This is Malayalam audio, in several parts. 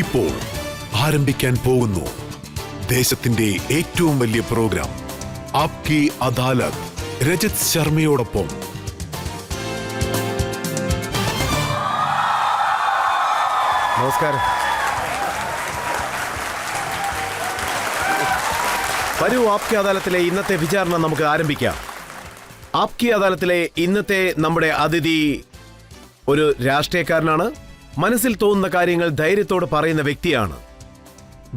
ഇപ്പോൾ ആരംഭിക്കാൻ പോകുന്നു ദേശത്തിന്റെ ഏറ്റവും വലിയ പ്രോഗ്രാം ആപ്കി അദാലത്ത്. രജത് ശർമ്മയോടൊപ്പം നമസ്കാരം. വരൂ, ആപ്കി അദാലത്തിലെ ഇന്നത്തെ വിചാരണ നമുക്ക് ആരംഭിക്കാം. ആപ്കി അദാലത്തിലെ ഇന്നത്തെ നമ്മുടെ അതിഥി ഒരു രാഷ്ട്രീയക്കാരനാണ്. മനസ്സിൽ തോന്നുന്ന കാര്യങ്ങൾ ധൈര്യത്തോടെ പറയുന്ന വ്യക്തിയാണ്.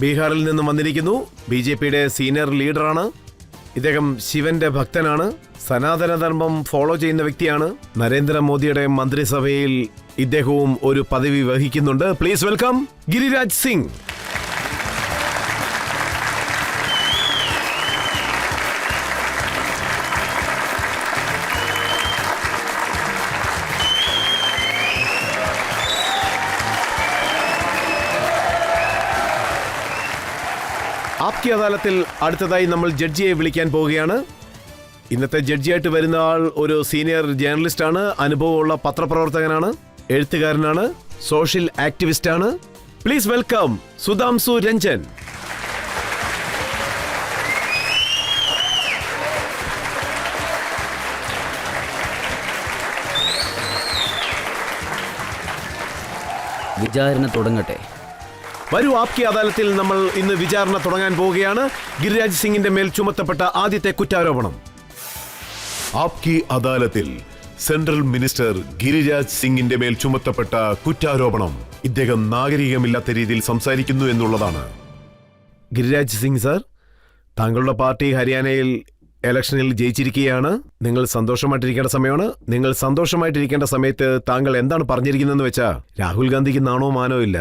ബീഹാറിൽ നിന്നും വന്നിരിക്കുന്നു. BJPയുടെ സീനിയർ ലീഡറാണ്. ഇദ്ദേഹം ശിവന്റെ ഭക്തനാണ്. സനാതനധർമ്മം ഫോളോ ചെയ്യുന്ന വ്യക്തിയാണ്. നരേന്ദ്രമോദിയുടെ മന്ത്രിസഭയിൽ ഇദ്ദേഹവും ഒരു പദവി വഹിക്കുന്നുണ്ട്. Please welcome Giriraj Singh. ആപ്കി അദാലത്തിൽ അടുത്തതായി നമ്മൾ ജഡ്ജിയെ വിളിക്കാൻ പോവുകയാണ്. ഇന്നത്തെ ജഡ്ജിയായിട്ട് വരുന്ന ആൾ ഒരു സീനിയർ ജേർണലിസ്റ്റാണ്. അനുഭവമുള്ള പത്രപ്രവർത്തകനാണ്, എഴുത്തുകാരനാണ്, സോഷ്യൽ ആക്ടിവിസ്റ്റാണ്. Please welcome Sudhanshu Ranjan. വിചാരണ തുടങ്ങട്ടെ. വരൂ, ആപ്കി അദാലത്തിൽ നമ്മൾ ഇന്ന് വിചാരണ തുടങ്ങാൻ പോവുകയാണ്. ഗിരിരാജ് സിംഗിന്റെ മേൽ ചുമത്തപ്പെട്ട ആദ്യത്തെ കുറ്റാരോപണം. ആപ്കി അദാലത്തിൽ സെൻട്രൽ മിനിസ്റ്റർ ഗിരിരാജ് സിംഗിന്റെ മേൽ ചുമത്തപ്പെട്ട കുറ്റാരോപണം ഇദ്ദേഹം നാഗരികമില്ലാത്ത രീതിയിൽ സംസാരിക്കുന്നു എന്നുള്ളതാണ്. ഗിരിരാജ് സിംഗ് സാർ, താങ്കളുടെ പാർട്ടി ഹരിയാനയിൽ ഇലക്ഷനിൽ ജയിച്ചിരിക്കുകയാണ്. നിങ്ങൾ സന്തോഷമായിട്ടിരിക്കേണ്ട സമയമാണ്. നിങ്ങൾ സന്തോഷമായിട്ടിരിക്കേണ്ട സമയത്ത് താങ്കൾ എന്താണ് പറഞ്ഞിരിക്കുന്നതെന്ന് വെച്ചാൽ രാഹുൽ ഗാന്ധിക്ക് നാണോ മാനോ ഇല്ല.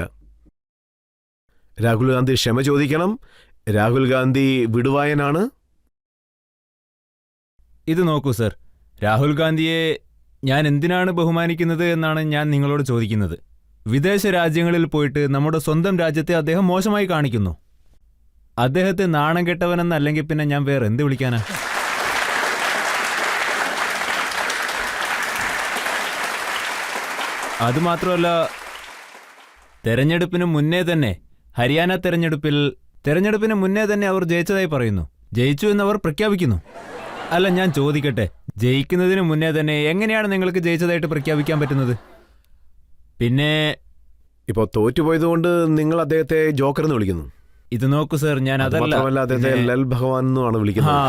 രാഹുൽ ഗാന്ധി ക്ഷമ ചോദിക്കണം. രാഹുൽ ഗാന്ധി വിടുവായനാണ്. ഇത് നോക്കൂ സർ, രാഹുൽ ഗാന്ധിയെ ഞാൻ എന്തിനാണ് ബഹുമാനിക്കുന്നത് എന്നാണ് ഞാൻ നിങ്ങളോട് ചോദിക്കുന്നത്. വിദേശ രാജ്യങ്ങളിൽ പോയിട്ട് നമ്മുടെ സ്വന്തം രാജ്യത്തെ അദ്ദേഹം മോശമായി കാണിക്കുന്നു. അദ്ദേഹത്തെ നാണം കെട്ടവനെന്നല്ലെങ്കിൽ പിന്നെ ഞാൻ വേറെ എന്ത് വിളിക്കാനാ? അതുമാത്രമല്ല, തെരഞ്ഞെടുപ്പിന് മുന്നേ തന്നെ ഹരിയാന തെരഞ്ഞെടുപ്പിന് മുന്നേ തന്നെ അവർ ജയിച്ചതായി പറയുന്നു. ജയിച്ചു എന്നവർ പ്രഖ്യാപിക്കുന്നു. അല്ല, ഞാൻ ചോദിക്കട്ടെ, ജയിക്കുന്നതിന് മുന്നേ തന്നെ എങ്ങനെയാണ് നിങ്ങൾക്ക് ജയിച്ചതായിട്ട് പ്രഖ്യാപിക്കാൻ പറ്റുന്നത്? പിന്നെ ഇപ്പോൾ തോറ്റുപോയതുകൊണ്ട് നിങ്ങൾ അദ്ദേഹത്തെ ജോക്കർ എന്ന് വിളിക്കുന്നു. ഇത് നോക്കൂ സർ, ഞാൻ അതല്ല അദ്ദേഹത്തെ ലൽ ഭഗവാൻ എന്നാണ് വിളിക്കുന്നത്.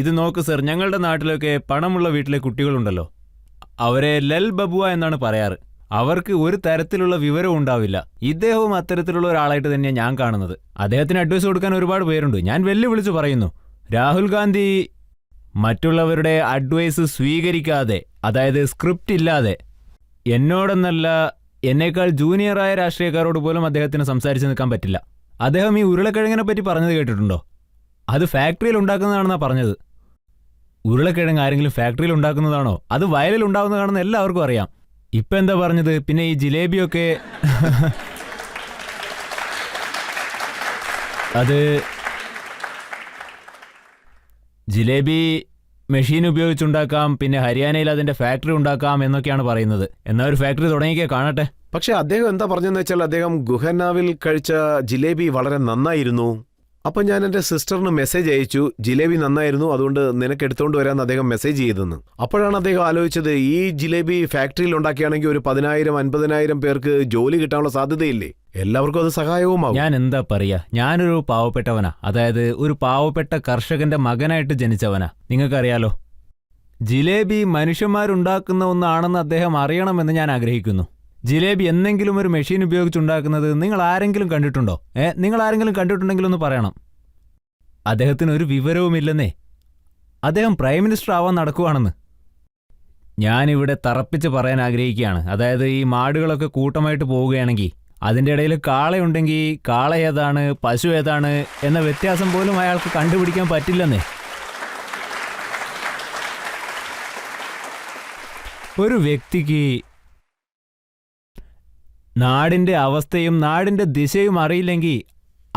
ഇത് നോക്കൂ സർ, ഞങ്ങളുടെ നാട്ടിലൊക്കെ പണമുള്ള വീട്ടിലെ കുട്ടികളുണ്ടല്ലോ, അവരെ ലൽ ബബുവ എന്നാണ് പറയാറ്. അവർക്ക് ഒരു തരത്തിലുള്ള വിവരവും ഉണ്ടാവില്ല. ഇദ്ദേഹവും അത്തരത്തിലുള്ള ഒരാളായിട്ട് തന്നെയാണ് ഞാൻ കാണുന്നത്. അദ്ദേഹത്തിന് അഡ്വൈസ് കൊടുക്കാൻ ഒരുപാട് പേരുണ്ട്. ഞാൻ വെല്ലുവിളിച്ചു പറയുന്നു, രാഹുൽ ഗാന്ധി മറ്റുള്ളവരുടെ അഡ്വൈസ് സ്വീകരിക്കാതെ, അതായത് സ്ക്രിപ്റ്റ് ഇല്ലാതെ, എന്നോടെന്നല്ല എന്നേക്കാൾ ജൂനിയറായ രാഷ്ട്രീയക്കാരോട് പോലും അദ്ദേഹത്തിന് സംസാരിച്ച് നിൽക്കാൻ പറ്റില്ല. അദ്ദേഹം ഈ ഉരുളക്കിഴങ്ങിനെ പറ്റി പറഞ്ഞത് കേട്ടിട്ടുണ്ടോ? അത് ഫാക്ടറിയിൽ ഉണ്ടാക്കുന്നതാണെന്നാണ് പറഞ്ഞത്. ഉരുളക്കിഴങ്ങ് ആരെങ്കിലും ഫാക്ടറിയിൽ ഉണ്ടാക്കുന്നതാണോ? അത് വയലിൽ ഉണ്ടാകുന്നതാണെന്ന് എല്ലാവർക്കും അറിയാം. ഇപ്പം എന്താ പറഞ്ഞത്? പിന്നെ ഈ ജിലേബിയൊക്കെ അത് ജിലേബി മെഷീൻ ഉപയോഗിച്ചുണ്ടാക്കാം, പിന്നെ ഹരിയാനയിൽ അതിന്റെ ഫാക്ടറി ഉണ്ടാക്കാം എന്നൊക്കെയാണ് പറയുന്നത്. എന്നാ ഒരു ഫാക്ടറി തുടങ്ങിക്കേ, കാണട്ടെ. പക്ഷെ അദ്ദേഹം എന്താ പറഞ്ഞെന്ന് വെച്ചാൽ അദ്ദേഹം ഗുഹനാവിൽ കഴിച്ച ജിലേബി വളരെ നന്നായിരുന്നു. അപ്പം ഞാൻ എൻ്റെ സിസ്റ്ററിന് മെസ്സേജ് അയച്ചു, ജിലേബി നന്നായിരുന്നു, അതുകൊണ്ട് നിനക്ക് എടുത്തുകൊണ്ട് വരാമെന്ന് അദ്ദേഹം മെസ്സേജ് ചെയ്തെന്ന്. അപ്പോഴാണ് അദ്ദേഹം ആലോചിച്ചത്, ഈ ജിലേബി ഫാക്ടറിയിൽ ഉണ്ടാക്കിയാണെങ്കിൽ ഒരു 10,000-50,000 പേർക്ക് ജോലി കിട്ടാനുള്ള സാധ്യതയില്ലേ? എല്ലാവർക്കും അത് സഹായവുമാവും. ഞാൻ എന്താ പറയാ, ഞാനൊരു പാവപ്പെട്ടവനാ, അതായത് ഒരു പാവപ്പെട്ട കർഷകന്റെ മകനായിട്ട് ജനിച്ചവനാ. നിങ്ങൾക്കറിയാലോ, ജിലേബി മനുഷ്യന്മാരുണ്ടാക്കുന്ന ഒന്നാണെന്ന് അദ്ദേഹം അറിയണമെന്ന് ഞാൻ ആഗ്രഹിക്കുന്നു. ജിലേബി എന്തെങ്കിലും ഒരു മെഷീൻ ഉപയോഗിച്ചുണ്ടാക്കുന്നത് നിങ്ങൾ ആരെങ്കിലും കണ്ടിട്ടുണ്ടോ? നിങ്ങൾ ആരെങ്കിലും കണ്ടിട്ടുണ്ടെങ്കിലൊന്ന് പറയണം. അദ്ദേഹത്തിന് ഒരു വിവരവുമില്ലെന്നേ. അദ്ദേഹം പ്രൈം മിനിസ്റ്റർ ആവാൻ നടക്കുവാണെന്ന്. ഞാനിവിടെ തറപ്പിച്ച് പറയാൻ ആഗ്രഹിക്കുകയാണ്. അതായത് ഈ മാടുകളൊക്കെ കൂട്ടമായിട്ട് പോവുകയാണെങ്കിൽ അതിൻ്റെ ഇടയിൽ കാളയുണ്ടെങ്കിൽ കാള ഏതാണ്, പശു ഏതാണ് എന്ന വ്യത്യാസം പോലും അയാൾക്ക് കണ്ടുപിടിക്കാൻ പറ്റില്ലെന്നേ. ഒരു വ്യക്തിക്ക് നാടിൻ്റെ അവസ്ഥയും നാടിൻ്റെ ദിശയും അറിയില്ലെങ്കിൽ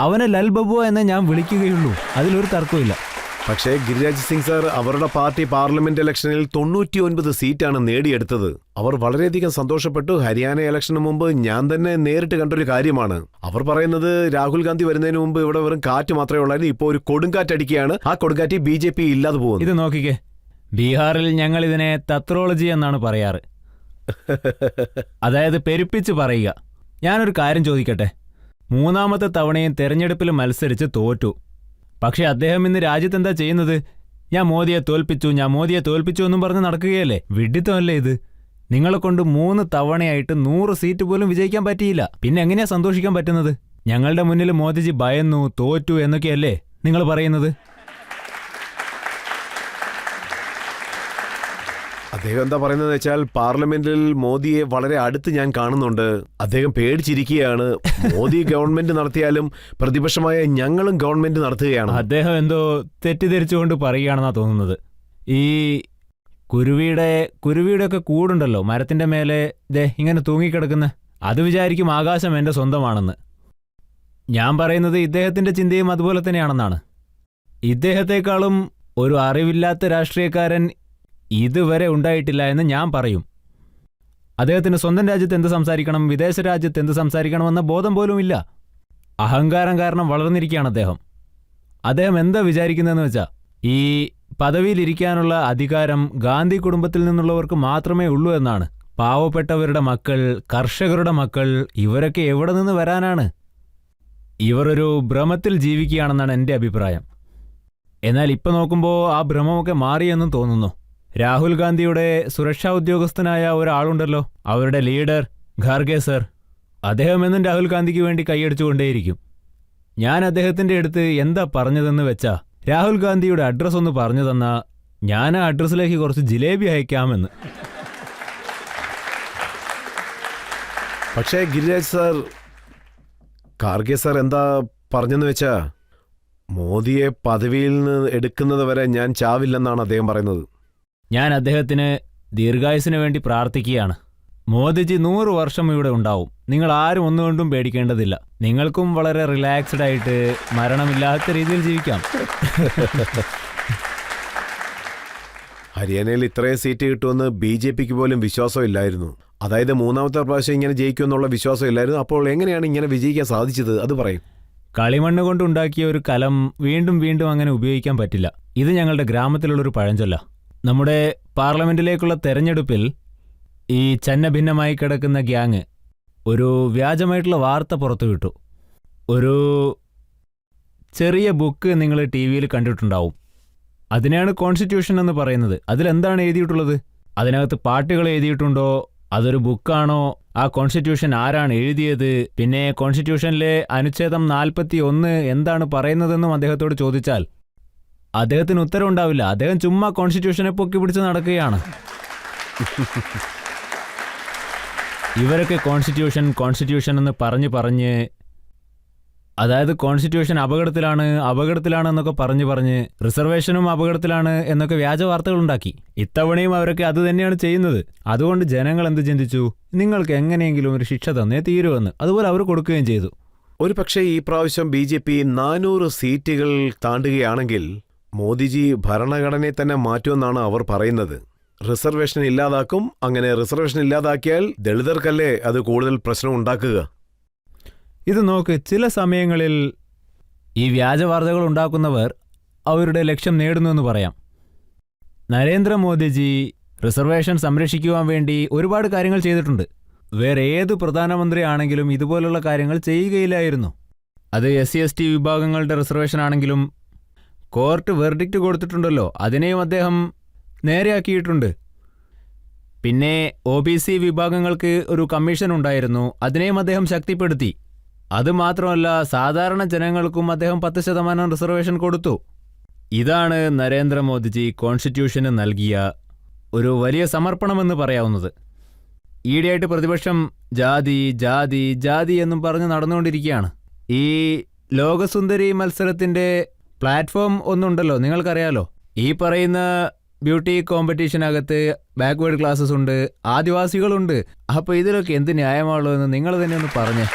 അവനെ ലൽ ബബുവ എന്ന് ഞാൻ വിളിക്കുകയുള്ളൂ. അതിലൊരു തർക്കമില്ല. പക്ഷേ ഗിരിരാജ് സിംഗ് സാർ, അവരുടെ പാർട്ടി പാർലമെന്റ് ഇലക്ഷനിൽ 99 സീറ്റാണ് നേടിയെടുത്തത്. അവർ വളരെയധികം സന്തോഷപ്പെട്ടു. ഹരിയാന ഇലക്ഷന് മുമ്പ് ഞാൻ തന്നെ നേരിട്ട് കണ്ടൊരു കാര്യമാണ്. അവർ പറയുന്നത് രാഹുൽ ഗാന്ധി വരുന്നതിന് മുമ്പ് ഇവിടെ വെറും കാറ്റ് മാത്രമേ ഉള്ളായിരുന്നു, ഇപ്പോൾ ഒരു കൊടുങ്കാറ്റടിക്കുകയാണ്. ആ കൊടുങ്കാറ്റ് BJP ഇല്ലാതെ പോകുന്നു. ഇത് നോക്കിക്കേ, ബീഹാറിൽ ഞങ്ങൾ ഇതിനെ തത്രോളജി എന്നാണ് പറയാറ്. അതായത് പെരുപ്പിച്ച് പറയുക. ഞാനൊരു കാര്യം ചോദിക്കട്ടെ, 3ാമത്തെ തവണയും തെരഞ്ഞെടുപ്പിൽ മത്സരിച്ച് തോറ്റു. പക്ഷെ അദ്ദേഹം ഇന്ന് രാജ്യത്ത് എന്താ ചെയ്യുന്നത്? ഞാൻ മോദിയെ തോൽപ്പിച്ചു എന്നും പറഞ്ഞ് നടക്കുകയല്ലേ? വിഡ്ഢിത്തമല്ലേ ഇത്? നിങ്ങളെ കൊണ്ട് 3 തവണയായിട്ട് 100 സീറ്റ് പോലും വിജയിക്കാൻ പറ്റിയില്ല. പിന്നെ എങ്ങനെയാ സന്തോഷിക്കാൻ പറ്റുന്നത്? ഞങ്ങളുടെ മുന്നിൽ മോദിജി ഭയന്നു, തോറ്റു എന്നൊക്കെയല്ലേ നിങ്ങൾ പറയുന്നത്? അദ്ദേഹം എന്താ പറയുന്നത് വെച്ചാൽ, പാർലമെന്റിൽ മോദിയെ വളരെ അടുത്ത് ഞാൻ കാണുന്നുണ്ട്. അദ്ദേഹം പേടിച്ചിരിക്കുകയാണ്. മോദി ഗവൺമെന്റ് നടത്തിയാലും പ്രതിപക്ഷമായ ഞങ്ങളും ഗവൺമെന്റ് നടത്തുകയാണ്. അദ്ദേഹം എന്തോ തെറ്റിദ്ധരിച്ചുകൊണ്ട് പറയുകയാണെന്നാ തോന്നുന്നത്. ഈ കുരുവിയുടെ ഒക്കെ കൂടുണ്ടല്ലോ മരത്തിന്റെ മേലെ ഇങ്ങനെ തൂങ്ങിക്കിടക്കുന്ന, അത് വിചാരിക്കും ആകാശം എന്റെ സ്വന്തമാണെന്ന്. ഞാൻ പറയുന്നത് ഇദ്ദേഹത്തിന്റെ ചിന്തയും അതുപോലെ തന്നെയാണെന്നാണ്. ഇദ്ദേഹത്തെക്കാളും ഒരു അറിവില്ലാത്ത രാഷ്ട്രീയക്കാരൻ ഇതുവരെ ഉണ്ടായിട്ടില്ല എന്ന് ഞാൻ പറയും. അദ്ദേഹത്തിന് സ്വന്തം രാജ്യത്ത് എന്ത് സംസാരിക്കണം, വിദേശ രാജ്യത്ത് എന്ത് സംസാരിക്കണമെന്ന ബോധം പോലും ഇല്ല. അഹങ്കാരം കാരണം വളർന്നിരിക്കുകയാണ് അദ്ദേഹം. അദ്ദേഹം എന്താ വിചാരിക്കുന്നതെന്ന് വെച്ചാൽ, ഈ പദവിയിലിരിക്കാനുള്ള അധികാരം ഗാന്ധി കുടുംബത്തിൽ നിന്നുള്ളവർക്ക് മാത്രമേ ഉള്ളൂ എന്നാണ്. പാവപ്പെട്ടവരുടെ മക്കൾ, കർഷകരുടെ മക്കൾ, ഇവരൊക്കെ എവിടെ നിന്ന് വരാനാണ്? ഇവരൊരു ഭ്രമത്തിൽ ജീവിക്കുകയാണെന്നാണ് എൻ്റെ അഭിപ്രായം. എന്നാൽ ഇപ്പം നോക്കുമ്പോൾ ആ ഭ്രമമൊക്കെ മാറിയെന്നും തോന്നുന്നു. രാഹുൽ ഗാന്ധിയുടെ സുരക്ഷാ ഉദ്യോഗസ്ഥനായ ഒരാളുണ്ടല്ലോ, അവരുടെ ലീഡർ ഖാർഗെ സർ. അദ്ദേഹം എന്നും രാഹുൽ ഗാന്ധിക്ക് വേണ്ടി കൈയടിച്ചുകൊണ്ടേയിരിക്കും. ഞാൻ അദ്ദേഹത്തിന്റെ അടുത്ത് എന്താ പറഞ്ഞതെന്ന് വെച്ചാ, രാഹുൽ ഗാന്ധിയുടെ അഡ്രസ് ഒന്ന് പറഞ്ഞു തന്നാ ഞാൻ ആ അഡ്രസ്സിലേക്ക് കുറച്ച് ജിലേബി അയക്കാമെന്ന്. പക്ഷേ ഗിരിരാജ് സാർ, ഖാർഗെ സാർ എന്താ പറഞ്ഞെന്ന് വെച്ചാ, മോദിയെ പദവിയിൽ നിന്ന് എടുക്കുന്നത് വരെ ഞാൻ ചാവില്ലെന്നാണ് അദ്ദേഹം പറയുന്നത്. ഞാൻ അദ്ദേഹത്തിന് ദീർഘായുസിന് വേണ്ടി പ്രാർത്ഥിക്കുകയാണ്. മോദിജി 100 വർഷം ഇവിടെ ഉണ്ടാവും. നിങ്ങൾ ആരും ഒന്നുകൊണ്ടും പേടിക്കേണ്ടതില്ല. നിങ്ങൾക്കും വളരെ റിലാക്സ്ഡ് ആയിട്ട് മരണമില്ലാത്ത രീതിയിൽ ജീവിക്കാം. ഹരിയാനയിൽ ഇത്രയും സീറ്റ് കിട്ടുമെന്ന് BJPക്ക് പോലും വിശ്വാസമില്ലായിരുന്നു. അതായത് 3ാമത്തെ പ്രാവശ്യം ഇങ്ങനെ ജയിക്കുമെന്നുള്ള വിശ്വാസമില്ലായിരുന്നു. അപ്പോൾ എങ്ങനെയാണ് ഇങ്ങനെ വിജയിക്കാൻ സാധിച്ചത്? അത് പറയും. കളിമണ്ണ് കൊണ്ടുണ്ടാക്കിയ ഒരു കലം വീണ്ടും വീണ്ടും അങ്ങനെ ഉപയോഗിക്കാൻ പറ്റില്ല. ഇത് ഞങ്ങളുടെ ഗ്രാമത്തിലുള്ളൊരു പഴഞ്ചൊല്ല. നമ്മുടെ പാർലമെന്റിലേക്കുള്ള തെരഞ്ഞെടുപ്പിൽ ഈ ഛന്നഭിന്നമായി കിടക്കുന്ന ഗ്യാങ് ഒരു വ്യാജമായിട്ടുള്ള വാർത്ത പുറത്തുവിട്ടു. ഒരു ചെറിയ ബുക്ക് നിങ്ങൾ TV-യിൽ കണ്ടിട്ടുണ്ടാവും. അതിനെയാണ് കോൺസ്റ്റിറ്റ്യൂഷൻ എന്ന് പറയുന്നത്. അതിലെന്താണ് എഴുതിയിട്ടുള്ളത്? അതിനകത്ത് പാട്ടുകൾ എഴുതിയിട്ടുണ്ടോ? അതൊരു ബുക്കാണോ? ആ കോൺസ്റ്റിറ്റ്യൂഷൻ ആരാണ് എഴുതിയത്? പിന്നെ കോൺസ്റ്റിറ്റ്യൂഷനിലെ അനുച്ഛേദം 41 എന്താണ് പറയുന്നതെന്നും അദ്ദേഹത്തോട് ചോദിച്ചാൽ അദ്ദേഹത്തിന് ഉത്തരവുണ്ടാവില്ല. അദ്ദേഹം ചുമ്മാ കോൺസ്റ്റിറ്റ്യൂഷനെ പൊക്കി പിടിച്ച് നടക്കുകയാണ്. ഇവരൊക്കെ കോൺസ്റ്റിറ്റ്യൂഷൻ എന്ന് പറഞ്ഞ് അതായത് കോൺസ്റ്റിറ്റ്യൂഷൻ അപകടത്തിലാണ് എന്നൊക്കെ പറഞ്ഞ് റിസർവേഷനും അപകടത്തിലാണ് എന്നൊക്കെ വ്യാജ വാർത്തകൾ ഉണ്ടാക്കി. ഇത്തവണയും അവരൊക്കെ അത് തന്നെയാണ് ചെയ്യുന്നത്. അതുകൊണ്ട് ജനങ്ങൾ എന്ത് ചിന്തിച്ചു? നിങ്ങൾക്ക് എങ്ങനെയെങ്കിലും ഒരു ശിക്ഷ തന്നേ തീരുമെന്ന്. അതുപോലെ അവർ കൊടുക്കുകയും ചെയ്തു. ഒരു പക്ഷേ ഈ പ്രാവശ്യം BJP 400 സീറ്റുകൾ താണ്ടുകയാണെങ്കിൽ മോദിജി ഭരണഘടനയെ തന്നെ മാറ്റുമെന്നാണ് അവർ പറയുന്നത്. റിസർവേഷൻ ഇല്ലാതാക്കും. അങ്ങനെ റിസർവേഷൻ ഇല്ലാതാക്കിയാൽ ദളിതർക്കല്ലേ അത് കൂടുതൽ പ്രശ്നം ഉണ്ടാക്കുക. ഇത് നോക്ക്, ചില സമയങ്ങളിൽ ഈ വ്യാജ വാർത്തകൾ ഉണ്ടാക്കുന്നവർ അവരുടെ ലക്ഷ്യം നേടുന്നുവെന്ന് പറയാം. നരേന്ദ്രമോദിജി റിസർവേഷൻ സംരക്ഷിക്കുവാൻ വേണ്ടി ഒരുപാട് കാര്യങ്ങൾ ചെയ്തിട്ടുണ്ട്. വേറെ ഏത് പ്രധാനമന്ത്രിയാണെങ്കിലും ഇതുപോലുള്ള കാര്യങ്ങൾ ചെയ്യുകയില്ലായിരുന്നു. അത് SC/ST വിഭാഗങ്ങളുടെ റിസർവേഷൻ ആണെങ്കിലും കോർട്ട് വെർഡിക്റ്റ് കൊടുത്തിട്ടുണ്ടല്ലോ, അതിനെയും അദ്ദേഹം നേരെയാക്കിയിട്ടുണ്ട്. പിന്നെ OBC വിഭാഗങ്ങൾക്ക് ഒരു കമ്മീഷൻ ഉണ്ടായിരുന്നു, അതിനെയും അദ്ദേഹം ശക്തിപ്പെടുത്തി. അതുമാത്രമല്ല, സാധാരണ ജനങ്ങൾക്കും അദ്ദേഹം 10% റിസർവേഷൻ കൊടുത്തു. ഇതാണ് നരേന്ദ്രമോദിജി കോൺസ്റ്റിറ്റ്യൂഷന് നൽകിയ ഒരു വലിയ സമർപ്പണമെന്ന് പറയാവുന്നത്. ഈയിടെയായിട്ട് പ്രതിപക്ഷം ജാതി ജാതി ജാതി എന്നും പറഞ്ഞ് നടന്നുകൊണ്ടിരിക്കുകയാണ്. ഈ ലോകസുന്ദരി മത്സരത്തിന്റെ പ്ലാറ്റ്ഫോം ഒന്നുണ്ടല്ലോ, നിങ്ങൾക്കറിയാലോ. ഈ പറയുന്ന ബ്യൂട്ടി കോമ്പറ്റീഷനകത്ത് ബാക്ക്വേർഡ് ക്ലാസ്സസ് ഉണ്ട്, ആദിവാസികളുണ്ട്. അപ്പോൾ ഇതിലൊക്കെ എന്ത് ന്യായമാണല്ലോ എന്ന് നിങ്ങൾ തന്നെ ഒന്ന് പറഞ്ഞേ.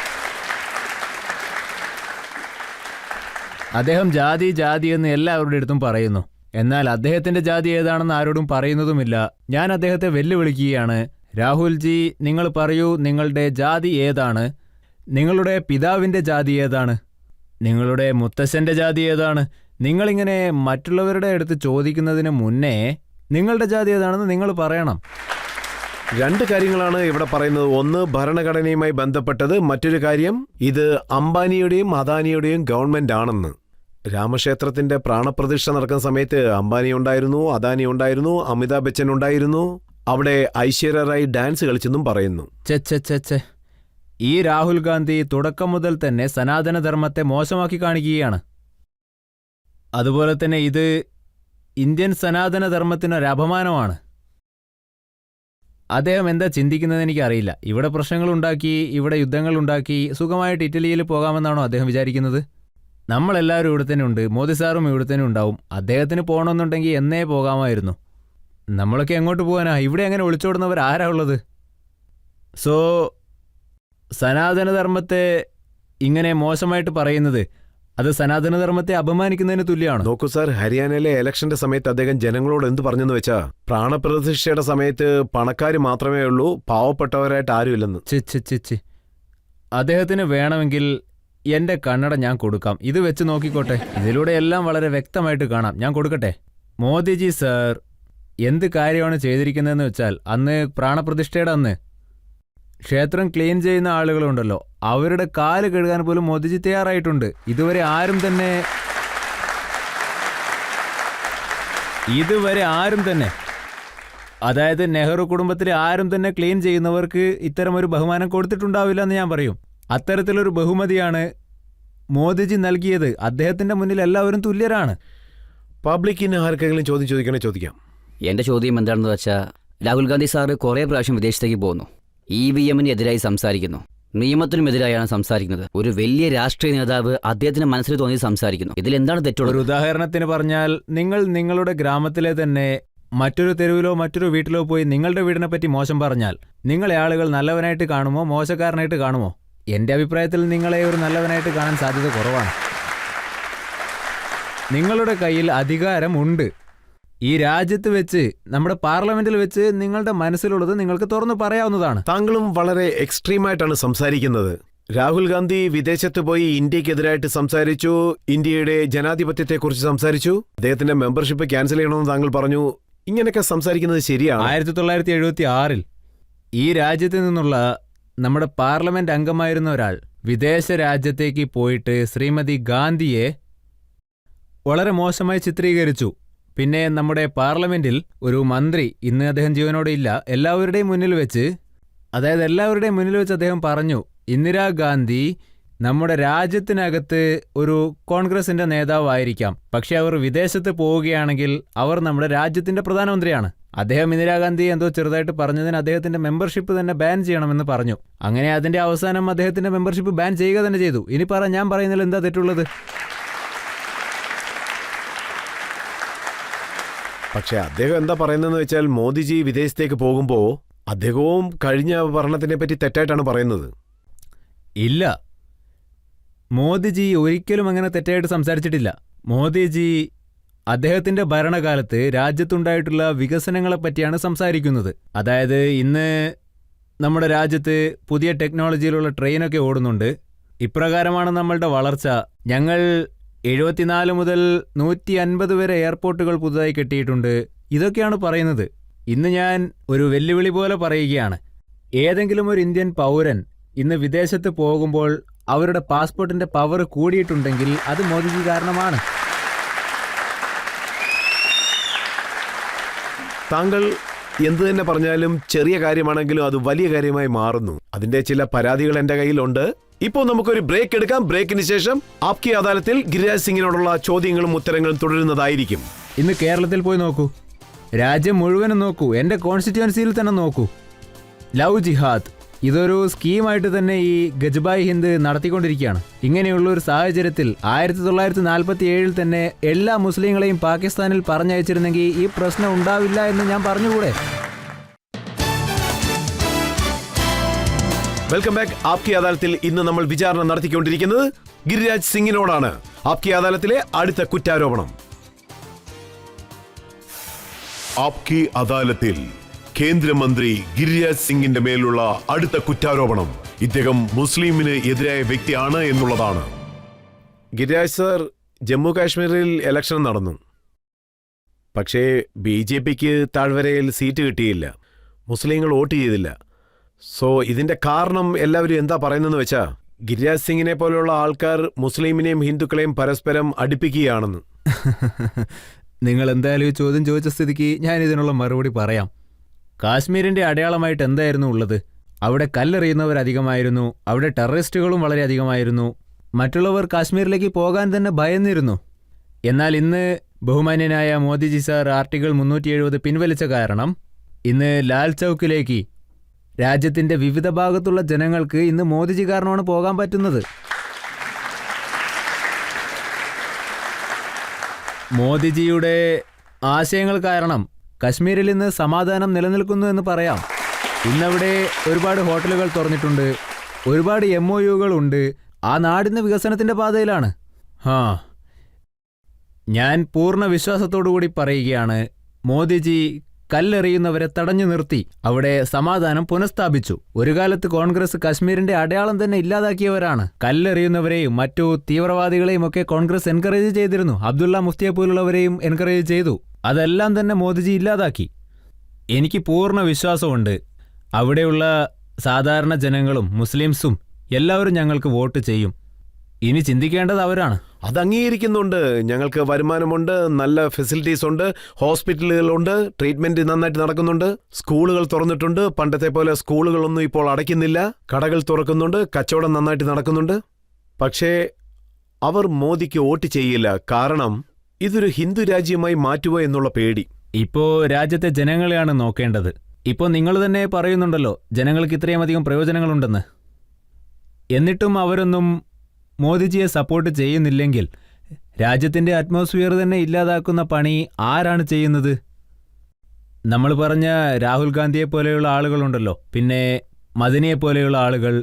അദ്ദേഹം ജാതി ജാതി എന്ന് എല്ലാവരുടെ അടുത്തും പറയുന്നു. എന്നാൽ അദ്ദേഹത്തിന്റെ ജാതി ഏതാണെന്ന് ആരോടും പറയുന്നതുമില്ല. ഞാൻ അദ്ദേഹത്തെ വെല്ലുവിളിക്കുകയാണ്. രാഹുൽജി, നിങ്ങൾ പറയൂ, നിങ്ങളുടെ ജാതി ഏതാണ്? നിങ്ങളുടെ പിതാവിന്റെ ജാതി ഏതാണ്? നിങ്ങളുടെ മുത്തശ്ശന്റെ ജാതി ഏതാണ്? നിങ്ങളിങ്ങനെ മറ്റുള്ളവരുടെ അടുത്ത് ചോദിക്കുന്നതിന് മുന്നേ നിങ്ങളുടെ ജാതി ഏതാണെന്ന് നിങ്ങൾ പറയണം. രണ്ട് കാര്യങ്ങളാണ് ഇവിടെ പറയുന്നത്. ഒന്ന് ഭരണഘടനയുമായി ബന്ധപ്പെട്ടത്, മറ്റൊരു കാര്യം ഇത് അംബാനിയുടെയും അദാനിയുടെയും ഗവൺമെന്റ് ആണെന്ന്. രാമക്ഷേത്രത്തിന്റെ പ്രാണപ്രതിഷ്ഠ നടക്കുന്ന സമയത്ത് അംബാനി ഉണ്ടായിരുന്നു, അദാനി ഉണ്ടായിരുന്നു, അമിതാഭ് ബച്ചൻ ഉണ്ടായിരുന്നു. അവിടെ ഐശ്വര്യ റായ് ഡാൻസ് കളിച്ചെന്നും പറയുന്നു. ചെച്ചെ, ഈ രാഹുൽ ഗാന്ധി തുടക്കം മുതൽ തന്നെ സനാതനധർമ്മത്തെ മോശമാക്കി കാണിക്കുകയാണ്. അതുപോലെ തന്നെ ഇത് ഇന്ത്യൻ സനാതനധർമ്മത്തിനൊരു അപമാനമാണ്. അദ്ദേഹം എന്താ ചിന്തിക്കുന്നതെന്ന് എനിക്കറിയില്ല. ഇവിടെ പ്രശ്നങ്ങളുണ്ടാക്കി, ഇവിടെ യുദ്ധങ്ങളുണ്ടാക്കി സുഖമായിട്ട് ഇറ്റലിയിൽ പോകാമെന്നാണോ അദ്ദേഹം വിചാരിക്കുന്നത്? നമ്മളെല്ലാവരും ഇവിടെ തന്നെ ഉണ്ട്. മോദി സാറും ഇവിടെ തന്നെ ഉണ്ടാവും. അദ്ദേഹത്തിന് പോകണമെന്നുണ്ടെങ്കിൽ എന്നേ പോകാമായിരുന്നു. നമ്മളൊക്കെ എങ്ങോട്ട് പോകാനാ? ഇവിടെ അങ്ങനെ ഒളിച്ചോടുന്നവർ ആരാ ഉള്ളത്? സോ സനാതനധർമ്മത്തെ ഇങ്ങനെ മോശമായിട്ട് പറയുന്നത് അത് സനാതനധർമ്മത്തെ അപമാനിക്കുന്നതിന് തുല്യമാണ്. നോക്കൂ സാർ, ഹരിയാനയിലെ ഇലക്ഷന്റെ സമയത്ത് അദ്ദേഹം ജനങ്ങളോട് എന്ത് പറഞ്ഞെന്ന് വെച്ചാ, പ്രാണപ്രതിഷ്ഠയുടെ സമയത്ത് പണക്കാര് മാത്രമേ ഉള്ളൂ, പാവപ്പെട്ടവരായിട്ട് ആരുമില്ലെന്ന്. ചിച്ച് അദ്ദേഹത്തിന് വേണമെങ്കിൽ എന്റെ കണ്ണട ഞാൻ കൊടുക്കാം. ഇത് വെച്ച് നോക്കിക്കോട്ടെ. ഇതിലൂടെ എല്ലാം വളരെ വ്യക്തമായിട്ട് കാണാം. ഞാൻ കൊടുക്കട്ടെ? മോദിജി സർ എന്ത് കാര്യമാണ് ചെയ്തിരിക്കുന്നതെന്ന് വെച്ചാൽ, അന്ന് പ്രാണപ്രതിഷ്ഠയുടെ അന്ന് ക്ഷേത്രം ക്ലീൻ ചെയ്യുന്ന ആളുകളുണ്ടല്ലോ, അവരുടെ കാല് കഴുകാൻ പോലും മോദിജി തയ്യാറായിട്ടുണ്ട്. ഇതുവരെ ആരും തന്നെ അതായത് നെഹ്റു കുടുംബത്തിലെ ആരും തന്നെ ക്ലീൻ ചെയ്യുന്നവർക്ക് ഇത്തരം ഒരു ബഹുമാനം കൊടുത്തിട്ടുണ്ടാവില്ല എന്ന് ഞാൻ പറയും. അത്തരത്തിലൊരു ബഹുമതിയാണ് മോദിജി നൽകിയത്. അദ്ദേഹത്തിന്റെ മുന്നിൽ എല്ലാവരും തുല്യരാണ്. പബ്ലിക്കിന് ആർക്കെങ്കിലും ചോദിക്കണേ ചോദിക്കാം. എൻ്റെ ചോദ്യം എന്താണെന്ന് വെച്ചാൽ, രാഹുൽ ഗാന്ധി സാറ് കുറേ പ്രാവശ്യം വിദേശത്തേക്ക് പോകുന്നു, EVM-നെതിരായി സംസാരിക്കുന്നു, നിയമത്തിനുമെതിരായാണ് സംസാരിക്കുന്നത്. ഒരു വലിയ രാഷ്ട്രീയ നേതാവ് അദ്ദേഹത്തിന് മനസ്സിൽ തോന്നി സംസാരിക്കുന്നു. ഇതിലെന്താണ് തെറ്റുള്ളത്? ഒരു ഉദാഹരണത്തിന് പറഞ്ഞാൽ, നിങ്ങൾ നിങ്ങളുടെ ഗ്രാമത്തിലെ തന്നെ മറ്റൊരു തെരുവിലോ മറ്റൊരു വീട്ടിലോ പോയി നിങ്ങളുടെ വീടിനെ പറ്റി മോശം പറഞ്ഞാൽ നിങ്ങളെ ആളുകൾ നല്ലവനായിട്ട് കാണുമോ മോശക്കാരനായിട്ട് കാണുമോ? എൻ്റെ അഭിപ്രായത്തിൽ നിങ്ങളെ ഒരു നല്ലവനായിട്ട് കാണാൻ സാധ്യത കുറവാണ്. നിങ്ങളുടെ കയ്യിൽ അധികാരമുണ്ട്. ഈ രാജ്യത്ത് വെച്ച്, നമ്മുടെ പാർലമെന്റിൽ വെച്ച് നിങ്ങളുടെ മനസ്സിലുള്ളത് നിങ്ങൾക്ക് തുറന്നു പറയാവുന്നതാണ്. താങ്കളും വളരെ എക്സ്ട്രീമായിട്ടാണ് സംസാരിക്കുന്നത്. രാഹുൽ ഗാന്ധി വിദേശത്ത് പോയി ഇന്ത്യക്കെതിരായിട്ട് സംസാരിച്ചു, ഇന്ത്യയുടെ ജനാധിപത്യത്തെക്കുറിച്ച് സംസാരിച്ചു, അദ്ദേഹത്തിന്റെ മെമ്പർഷിപ്പ് ക്യാൻസൽ ചെയ്യണമെന്ന് താങ്കൾ പറഞ്ഞു. ഇങ്ങനെയൊക്കെ സംസാരിക്കുന്നത് ശരിയാണ്? 1976 ഈ രാജ്യത്ത് നിന്നുള്ള നമ്മുടെ പാർലമെന്റ് അംഗമായിരുന്ന ഒരാൾ വിദേശ രാജ്യത്തേക്ക് പോയിട്ട് ശ്രീമതി ഗാന്ധിയെ വളരെ മോശമായി ചിത്രീകരിച്ചു. പിന്നെ നമ്മുടെ പാർലമെന്റിൽ ഒരു മന്ത്രി, ഇന്ന് അദ്ദേഹം ജീവനോടെ ഇല്ല, എല്ലാവരുടെയും മുന്നിൽ വെച്ച് അദ്ദേഹം പറഞ്ഞു, ഇന്ദിരാഗാന്ധി നമ്മുടെ രാജ്യത്തിനകത്ത് ഒരു കോൺഗ്രസിന്റെ നേതാവായിരിക്കാം, പക്ഷെ അവർ വിദേശത്ത് പോവുകയാണെങ്കിൽ അവർ നമ്മുടെ രാജ്യത്തിന്റെ പ്രധാനമന്ത്രിയാണ്. അദ്ദേഹം ഇന്ദിരാഗാന്ധി എന്തോ ചെറുതായിട്ട് പറഞ്ഞതിന് അദ്ദേഹത്തിന്റെ മെമ്പർഷിപ്പ് തന്നെ ബാൻ ചെയ്യണമെന്ന് പറഞ്ഞു. അങ്ങനെ അതിന്റെ അവസാനം അദ്ദേഹത്തിന്റെ മെമ്പർഷിപ്പ് ബാൻ ചെയ്യുക തന്നെ ചെയ്തു. ഇനി ഞാൻ പറയുന്നതിൽ എന്താ തെറ്റുള്ളത്? പക്ഷെ അദ്ദേഹം എന്താ പറയുന്നതെന്ന് വെച്ചാൽ, മോദിജി വിദേശത്തേക്ക് പോകുമ്പോൾ അദ്ദേഹവും കഴിഞ്ഞ ഭരണത്തിനെ പറ്റി തെറ്റായിട്ടാണ് പറയുന്നത്. ഇല്ല, മോദിജി ഒരിക്കലും അങ്ങനെ തെറ്റായിട്ട് സംസാരിച്ചിട്ടില്ല. മോദിജി അദ്ദേഹത്തിന്റെ ഭരണകാലത്ത് രാജ്യത്തുണ്ടായിട്ടുള്ള വികസനങ്ങളെ പറ്റിയാണ് സംസാരിക്കുന്നത്. അതായത് ഇന്ന് നമ്മുടെ രാജ്യത്ത് പുതിയ ടെക്നോളജിയിലുള്ള ട്രെയിനൊക്കെ ഓടുന്നുണ്ട്. ഇപ്രകാരമാണ് നമ്മളുടെ വളർച്ച. ഞങ്ങൾ 74 മുതൽ 150 വരെ എയർപോർട്ടുകൾ പുതുതായി കെട്ടിയിട്ടുണ്ട്. ഇതൊക്കെയാണ് പറയുന്നത്. ഇന്ന് ഞാൻ ഒരു വെല്ലുവിളി പോലെ പറയുകയാണ്. ഏതെങ്കിലും ഒരു ഇന്ത്യൻ പൗരൻ ഇന്ന് വിദേശത്ത് പോകുമ്പോൾ അവരുടെ പാസ്പോർട്ടിന്റെ പവർ കൂടിയിട്ടുണ്ടെങ്കിൽ അത് മോദിജി കാരണമാണ്. താങ്കൾ എന്തു തന്നെ പറഞ്ഞാലും ചെറിയ കാര്യമാണെങ്കിലും അത് വലിയ കാര്യമായി മാറുന്നു. അതിന്റെ ചില പരാതികൾ എന്റെ കയ്യിലുണ്ട്. ഇപ്പോൾ നമുക്കൊരു ബ്രേക്ക് എടുക്കാം. ബ്രേക്കിന് ശേഷം ആപ്കി അദാലത്തിൽ ഗിരിരാജ് സിംഗിനോടുള്ള ചോദ്യങ്ങളും ഉത്തരങ്ങളും തുടരുന്നതായിരിക്കും. ഇന്ന് കേരളത്തിൽ പോയി നോക്കൂ, രാജ്യം മുഴുവനും നോക്കൂ, എൻ്റെ കോൺസ്റ്റിറ്റ്യുവൻസിയിൽ തന്നെ നോക്കൂ. ലവ് ജിഹാദ് ഇതൊരു സ്കീമായിട്ട് തന്നെ ഈ ഗജ്ബായ് ഹിന്ദ് നടത്തിക്കൊണ്ടിരിക്കുകയാണ്. ഇങ്ങനെയുള്ള ഒരു സാഹചര്യത്തിൽ 1947 തന്നെ എല്ലാ മുസ്ലിങ്ങളെയും പാകിസ്ഥാനിൽ പറഞ്ഞയച്ചിരുന്നെങ്കിൽ ഈ പ്രശ്നം ഉണ്ടാവില്ല എന്ന് ഞാൻ പറഞ്ഞുകൂടെ? Welcome back. ആപ്കി അദാലത്തിൽ ഇന്ന് നമ്മൾ വിചാരണ നടത്തിക്കൊണ്ടിരിക്കുന്നത് ഗിരിരാജ് സിംഗിനോടാണ്. ആപ്കി അദാലത്തിലെ അടുത്ത കുറ്റാരോപണം. ആപ്കി അദാലത്തിൽ കേന്ദ്രമന്ത്രി ഗിരിരാജ് സിംഗിന്റെ മേലുള്ള അടുത്ത കുറ്റാരോപണം ഇദ്ദേഹം മുസ്ലിമിന് എതിരായ വ്യക്തിയാണ് എന്നുള്ളതാണ്. ഗിരിരാജ് സർ, ജമ്മു കാശ്മീരിൽ ഇലക്ഷൻ നടന്നു. പക്ഷേ BJPക്ക് താഴ്വരയിൽ സീറ്റ് കിട്ടിയില്ല. മുസ്ലിങ്ങൾ വോട്ട് ചെയ്തില്ല. സോ ഇതിന്റെ കാരണം എല്ലാവരും എന്താ പറയുന്നതെന്ന് വെച്ചാ ഗിരിരാജ് സിംഗിനെ പോലെയുള്ള ആൾക്കാർ മുസ്ലിമിനെയും ഹിന്ദുക്കളെയും പരസ്പരം അടുപ്പിക്കുകയാണെന്ന്. നിങ്ങൾ എന്തായാലും ഈ ചോദ്യം ചോദിച്ച സ്ഥിതിക്ക് ഞാൻ ഇതിനുള്ള മറുപടി പറയാം. കാശ്മീരിന്റെ അടയാളമായിട്ട് എന്തായിരുന്നു ഉള്ളത്? അവിടെ കല്ലെറിയുന്നവരധികമായിരുന്നു, അവിടെ ടെററിസ്റ്റുകളും വളരെ അധികമായിരുന്നു. മറ്റുള്ളവർ കാശ്മീരിലേക്ക് പോകാൻ തന്നെ ഭയന്നിരുന്നു. എന്നാൽ ഇന്ന് ബഹുമാന്യനായ മോദിജി സാർ ആർട്ടിക്കിൾ 370 പിൻവലിച്ച കാരണം ഇന്ന് ലാൽ ചൗക്കിലേക്ക് രാജ്യത്തിന്റെ വിവിധ ഭാഗത്തുള്ള ജനങ്ങൾക്ക് ഇന്ന് മോദിജി കാരണമാണ് പോകാൻ പറ്റുന്നത്. മോദിജിയുടെ ആശയങ്ങൾ കാരണം കശ്മീരിൽ ഇന്ന് സമാധാനം നിലനിൽക്കുന്നു എന്ന് പറയാം. ഇന്നവിടെ ഒരുപാട് ഹോട്ടലുകൾ തുറന്നിട്ടുണ്ട്, ഒരുപാട് MOUകൾ ഉണ്ട്. ആ നാടിന്ന് വികസനത്തിന്റെ പാതയിലാണ്. ഞാൻ പൂർണ്ണ വിശ്വാസത്തോടുകൂടി പറയുകയാണ്, മോദിജി കല്ലെറിയുന്നവരെ തടഞ്ഞു നിർത്തി അവിടെ സമാധാനം പുനഃസ്ഥാപിച്ചു. ഒരു കാലത്ത് കോൺഗ്രസ് കശ്മീരിന്റെ അടയാളം തന്നെ ഇല്ലാതാക്കിയവരാണ്. കല്ലെറിയുന്നവരെയും മറ്റു തീവ്രവാദികളെയും ഒക്കെ കോൺഗ്രസ് എൻകറേജ് ചെയ്തിരുന്നു. അബ്ദുള്ള മുഫ്തിയെ പോലുള്ളവരെയും എൻകറേജ് ചെയ്തു. അതെല്ലാം തന്നെ മോദിജി ഇല്ലാതാക്കി. എനിക്ക് പൂർണ്ണ വിശ്വാസമുണ്ട് അവിടെയുള്ള സാധാരണ ജനങ്ങളും മുസ്ലിംസും എല്ലാവരും ഞങ്ങൾക്ക് വോട്ട് ചെയ്യും. ഇനി ചിന്തിക്കേണ്ടത് അവരാണ്. അത് അംഗീകരിക്കുന്നുണ്ട്. ഞങ്ങൾക്ക് വരുമാനമുണ്ട്, നല്ല ഫെസിലിറ്റീസ് ഉണ്ട്, ഹോസ്പിറ്റലുകളുണ്ട്, ട്രീറ്റ്മെന്റ് നന്നായിട്ട് നടക്കുന്നുണ്ട്, സ്കൂളുകൾ തുറന്നിട്ടുണ്ട്. പണ്ടത്തെ പോലെ സ്കൂളുകളൊന്നും ഇപ്പോൾ അടയ്ക്കുന്നില്ല, കടകൾ തുറക്കുന്നുണ്ട്, കച്ചവടം നന്നായിട്ട് നടക്കുന്നുണ്ട്. പക്ഷേ അവർ മോദിക്ക് വോട്ട് ചെയ്യില്ല. കാരണം ഇതൊരു ഹിന്ദു രാജ്യമായി മാറ്റുക എന്നുള്ള പേടി. ഇപ്പോ രാജ്യത്തെ ജനങ്ങളെയാണ് നോക്കേണ്ടത്. ഇപ്പോൾ നിങ്ങൾ തന്നെ പറയുന്നുണ്ടല്ലോ ജനങ്ങൾക്ക് ഇത്രയും അധികം പ്രയോജനങ്ങളുണ്ടെന്ന്. എന്നിട്ടും അവരൊന്നും മോദിജിയെ സപ്പോർട്ട് ചെയ്യുന്നില്ലെങ്കിൽ രാജ്യത്തിൻ്റെ അറ്റ്മോസ്ഫിയർ തന്നെ ഇല്ലാതാക്കുന്ന പണി ആരാണ് ചെയ്യുന്നത്? നമ്മൾ പറഞ്ഞ രാഹുൽ ഗാന്ധിയെ പോലെയുള്ള ആളുകളുണ്ടല്ലോ, പിന്നെ മദനിയെ പോലെയുള്ള ആളുകൾ,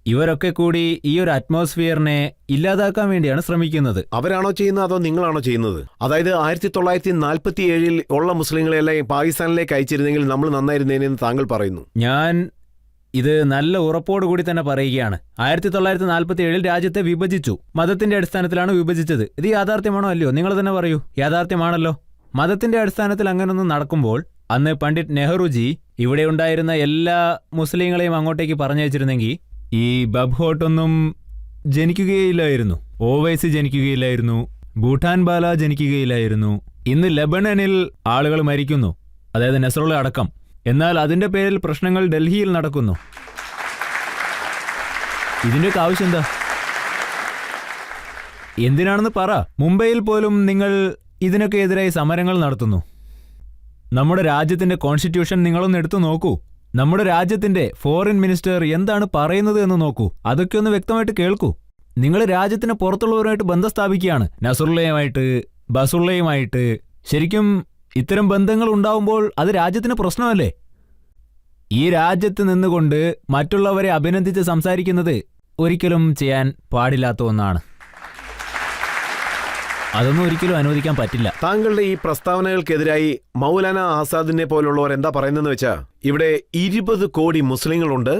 ഇവരൊക്കെ കൂടി ഈ ഒരു അറ്റ്മോസ്ഫിയറിനെ ഇല്ലാതാക്കാൻ വേണ്ടിയാണ് ശ്രമിക്കുന്നത്. അവരാണോ ചെയ്യുന്നത് അതോ നിങ്ങളാണോ ചെയ്യുന്നത്? അതായത് 1947 ഉള്ള മുസ്ലിങ്ങളെല്ലാം പാകിസ്ഥാനിലേക്ക് അയച്ചിരുന്നെങ്കിൽ നമ്മൾ നന്നായിരുന്നേനെന്ന് താങ്കൾ പറയുന്നു. ഞാൻ ഇത് നല്ല ഉറപ്പോടുകൂടി തന്നെ പറയുകയാണ്. 1947 രാജ്യത്തെ വിഭജിച്ചു. മതത്തിന്റെ അടിസ്ഥാനത്തിലാണ് വിഭജിച്ചത്. ഇത് യാഥാർത്ഥ്യമാണോ അല്ലയോ? നിങ്ങൾ തന്നെ പറയൂ. യാഥാർത്ഥ്യമാണല്ലോ. മതത്തിന്റെ അടിസ്ഥാനത്തിൽ അങ്ങനൊന്നും നടക്കുമ്പോൾ അന്ന് പണ്ഡിറ്റ് നെഹ്റുജി ഇവിടെ ഉണ്ടായിരുന്ന എല്ലാ മുസ്ലിങ്ങളെയും അങ്ങോട്ടേക്ക് പറഞ്ഞയച്ചിരുന്നെങ്കിൽ ഈ ബബ്ഹോട്ടൊന്നും ജനിക്കുകയില്ലായിരുന്നു, ഓവൈസി ജനിക്കുകയില്ലായിരുന്നു, ഭൂട്ടാൻ ബാല ജനിക്കുകയില്ലായിരുന്നു. ഇന്ന് ലെബനനിൽ ആളുകൾ മരിക്കുന്നു, അതായത് നസ്രുള്ള അടക്കം. എന്നാൽ അതിന്റെ പേരിൽ പ്രശ്നങ്ങൾ ഡൽഹിയിൽ നടക്കുന്നു. ഇതിന്റെയൊക്കെ ആവശ്യം എന്താ? എന്തിനാണെന്ന് പറ. മുംബൈയിൽ പോലും നിങ്ങൾ ഇതിനൊക്കെ എതിരായി സമരങ്ങൾ നടത്തുന്നു. നമ്മുടെ രാജ്യത്തിന്റെ കോൺസ്റ്റിറ്റ്യൂഷൻ നിങ്ങളൊന്ന് എടുത്തു നോക്കൂ. നമ്മുടെ രാജ്യത്തിന്റെ ഫോറിൻ മിനിസ്റ്റർ എന്താണ് പറയുന്നത് എന്ന് നോക്കൂ. അതൊക്കെ ഒന്ന് വ്യക്തമായിട്ട് കേൾക്കൂ. നിങ്ങൾ രാജ്യത്തിന് പുറത്തുള്ളവരുമായിട്ട് ബന്ധം സ്ഥാപിക്കുകയാണ്, നസുറുള്ളയുമായിട്ട്, ബസുള്ളയുമായിട്ട്. ശരിക്കും ഇത്തരം ബന്ധങ്ങൾ ഉണ്ടാവുമ്പോൾ അത് രാജ്യത്തിന് പ്രശ്നമല്ലേ? ഈ രാജ്യത്ത് നിന്നുകൊണ്ട് മറ്റുള്ളവരെ അഭിനന്ദിച്ച് സംസാരിക്കുന്നത് ഒരിക്കലും ചെയ്യാൻ പാടില്ലാത്ത ഒന്നാണ്. അതൊന്നും ഒരിക്കലും അനുവദിക്കാൻ പറ്റില്ല. താങ്കളുടെ ഈ പ്രസ്താവനകൾക്കെതിരായി മൗലാന ആസാദിനെ പോലുള്ളവർ എന്താ പറയുന്നതെന്ന് വെച്ചാ, ഇവിടെ 20 കോടി മുസ്ലിങ്ങളുണ്ട്,